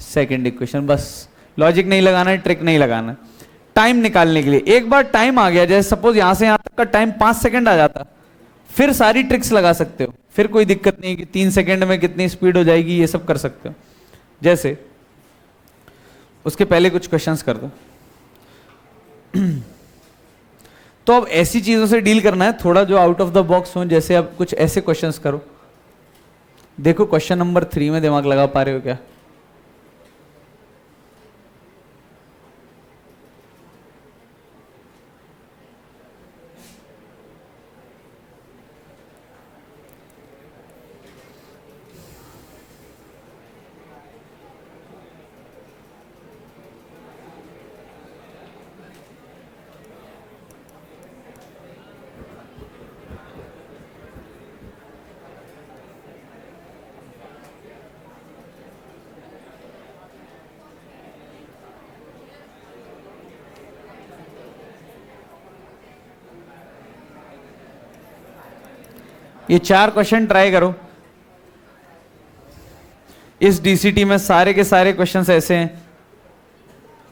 सेकंड इक्वेशन। बस लॉजिक नहीं लगाना है, ट्रिक नहीं लगाना। टाइम निकालने के लिए एक बार टाइम आ गया, जैसे सपोज यहां से यहां तक का टाइम 5 सेकंड आ जाता, फिर सारी ट्रिक्स लगा सकते हो, फिर कोई दिक्कत नहीं कि 3 सेकंड में कितनी स्पीड हो जाएगी, ये सब कर सकते हो। जैसे उसके पहले कुछ क्वेश्चंस कर दो। तो अब ऐसी चीजों से डील करना है थोड़ा जो आउट ऑफ द बॉक्स हो, जैसे अब कुछ ऐसे क्वेश्चंस करो। देखो क्वेश्चन नंबर 3 में दिमाग लगा पा रहे हो क्या? ये 4 क्वेश्चन ट्राई करो। इस डीसीटी में सारे के सारे क्वेश्चंस ऐसे हैं,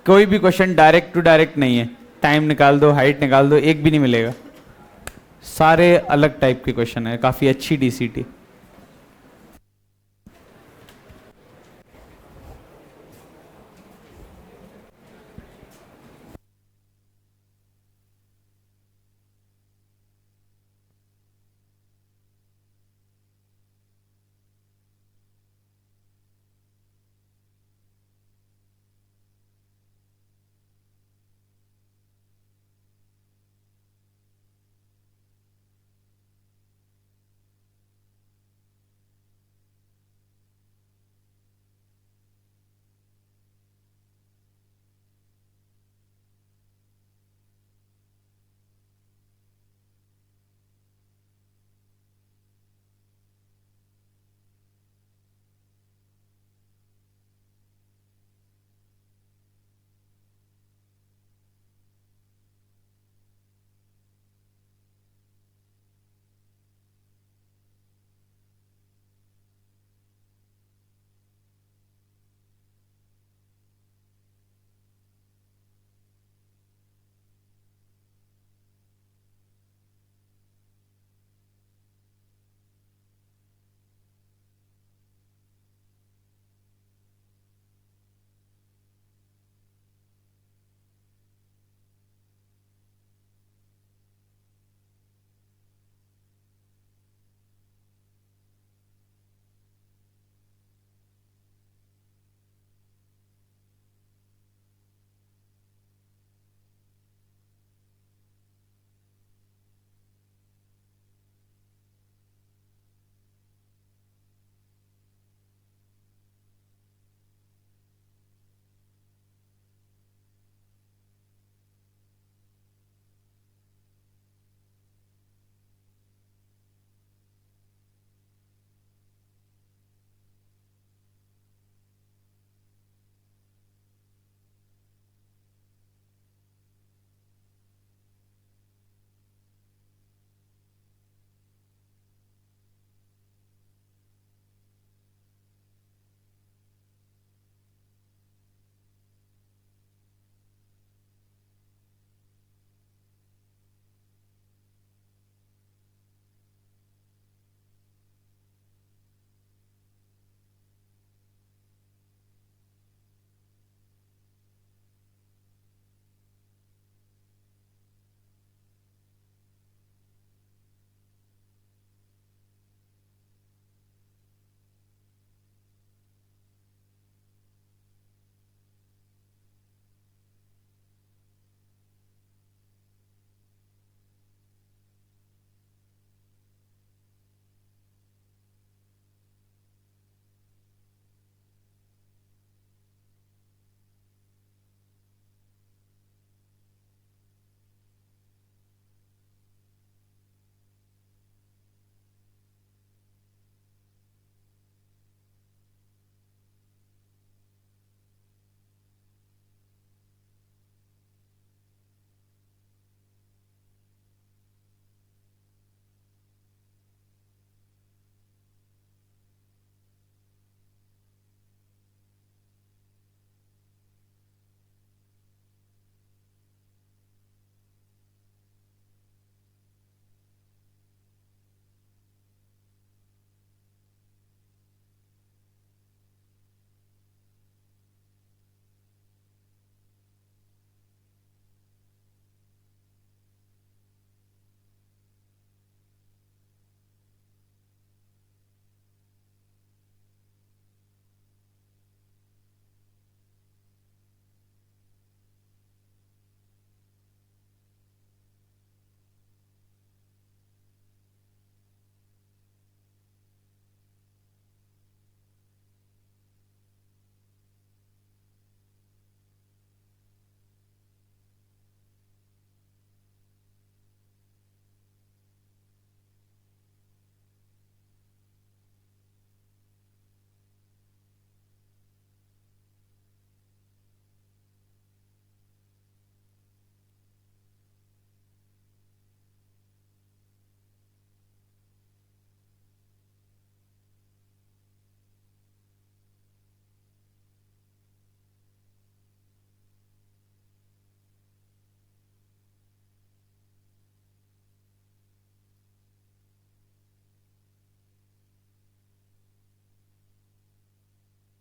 कोई भी क्वेश्चन डायरेक्ट टू डायरेक्ट नहीं है। टाइम निकाल दो, हाइट निकाल दो, एक भी नहीं मिलेगा, सारे अलग टाइप के क्वेश्चन है। काफी अच्छी डीसीटी।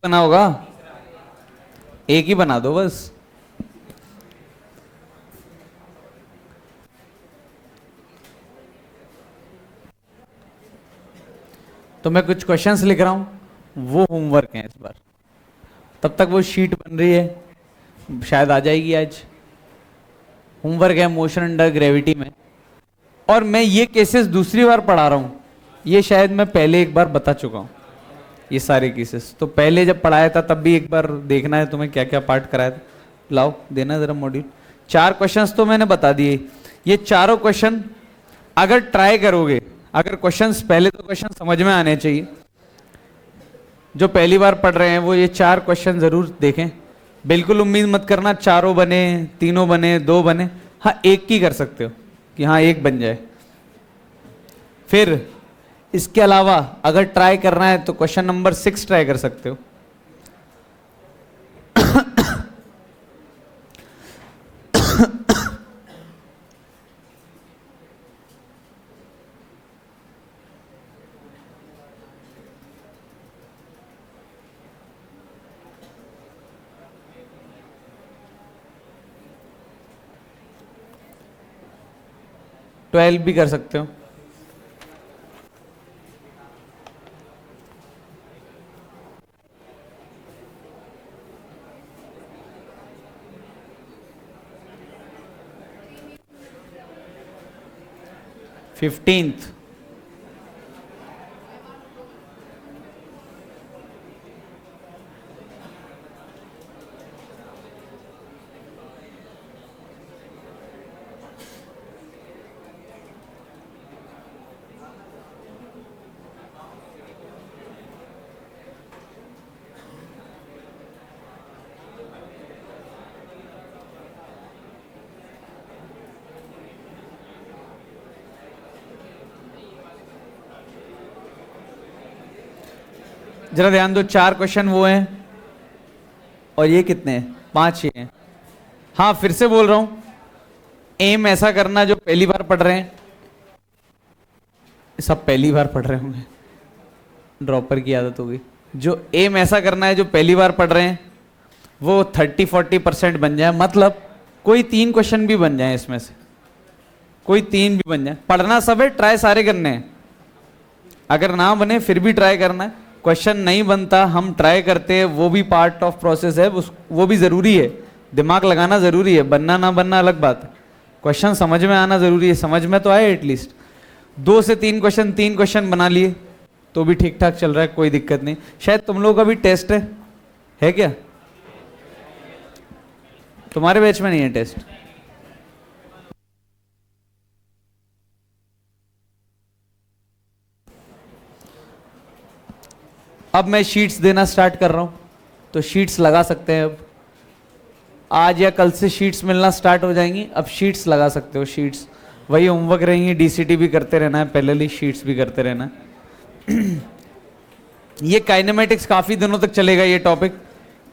बना होगा, एक ही बना दो बस। तो मैं कुछ क्वेश्चंस लिख रहा हूं, वो होमवर्क है इस बार। तब तक वो शीट बन रही है, शायद आ जाएगी आज। होमवर्क है मोशन अंडर ग्रेविटी में, और मैं ये केसेस दूसरी बार पढ़ा रहा हूं। ये शायद मैं पहले एक बार बता चुका हूं ये सारे केसेस। तो पहले जब पढ़ाया था तब भी एक बार देखना है तुम्हें क्या क्या पार्ट कराया था। लाओ देना जरा मॉड्यूल। 4 क्वेश्चंस तो मैंने बता दिए। ये चारों क्वेश्चन अगर ट्राई करोगे, अगर क्वेश्चंस पहले तो क्वेश्चन समझ में आने चाहिए। जो पहली बार पढ़ रहे हैं वो ये 4 क्वेश्चन जरूर देखें। बिल्कुल उम्मीद मत करना चारों बने, तीनों बने, 2 बने। हाँ एक की कर सकते हो कि हाँ एक बन जाए। फिर इसके अलावा अगर ट्राई करना है तो क्वेश्चन नंबर 6 ट्राई कर सकते हो। ट्वेल्व भी कर सकते हो। फिफ्टींथ जरा ध्यान दो, 4 क्वेश्चन वो हैं और ये कितने हैं? 5 ही हैं। हाँ फिर से बोल रहा हूं, एम ऐसा करना जो पहली बार पढ़ रहे हैं, सब पहली बार पढ़ रहे होंगे, ड्रॉपर की आदत होगी। जो एम ऐसा करना है जो पहली बार पढ़ रहे हैं वो 30-40% बन जाए। मतलब कोई 3 क्वेश्चन भी बन जाए इसमें से, कोई 3 भी बन जाए। पढ़ना सब है, ट्राई सारे करने हैं। अगर ना बने फिर भी ट्राई करना है। क्वेश्चन नहीं बनता हम ट्राई करते हैं, वो भी पार्ट ऑफ प्रोसेस है, वो भी जरूरी है। दिमाग लगाना जरूरी है, बनना ना बनना अलग बात है। क्वेश्चन समझ में आना जरूरी है, समझ में तो आए एटलीस्ट। 2 से 3 क्वेश्चन, 3 क्वेश्चन बना लिए तो भी ठीक ठाक चल रहा है, कोई दिक्कत नहीं। शायद तुम लोगों का भी टेस्ट है क्या? तुम्हारे बैच में नहीं है टेस्ट? अब मैं शीट्स देना स्टार्ट कर रहा हूं, तो शीट्स लगा सकते हैं। अब आज या कल से शीट्स मिलना स्टार्ट हो जाएंगी, अब शीट्स लगा सकते हो। शीट्स वही होमवर्क रहेंगी, डीसीटी भी करते रहना है, पैरेलली शीट्स भी करते रहना है। ये काइनेमेटिक्स काफ़ी दिनों तक चलेगा ये टॉपिक,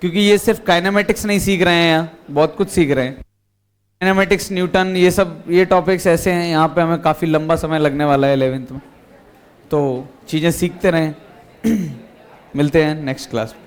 क्योंकि ये सिर्फ काइनेमेटिक्स नहीं सीख रहे हैं, यहाँ बहुत कुछ सीख रहे हैं। काइनेमेटिक्स, न्यूटन, ये सब ये टॉपिक्स ऐसे हैं, यहाँ पे हमें काफ़ी लंबा समय लगने वाला है 11th में, तो चीज़ें सीखते रहें। मिलते हैं नेक्स्ट क्लास में।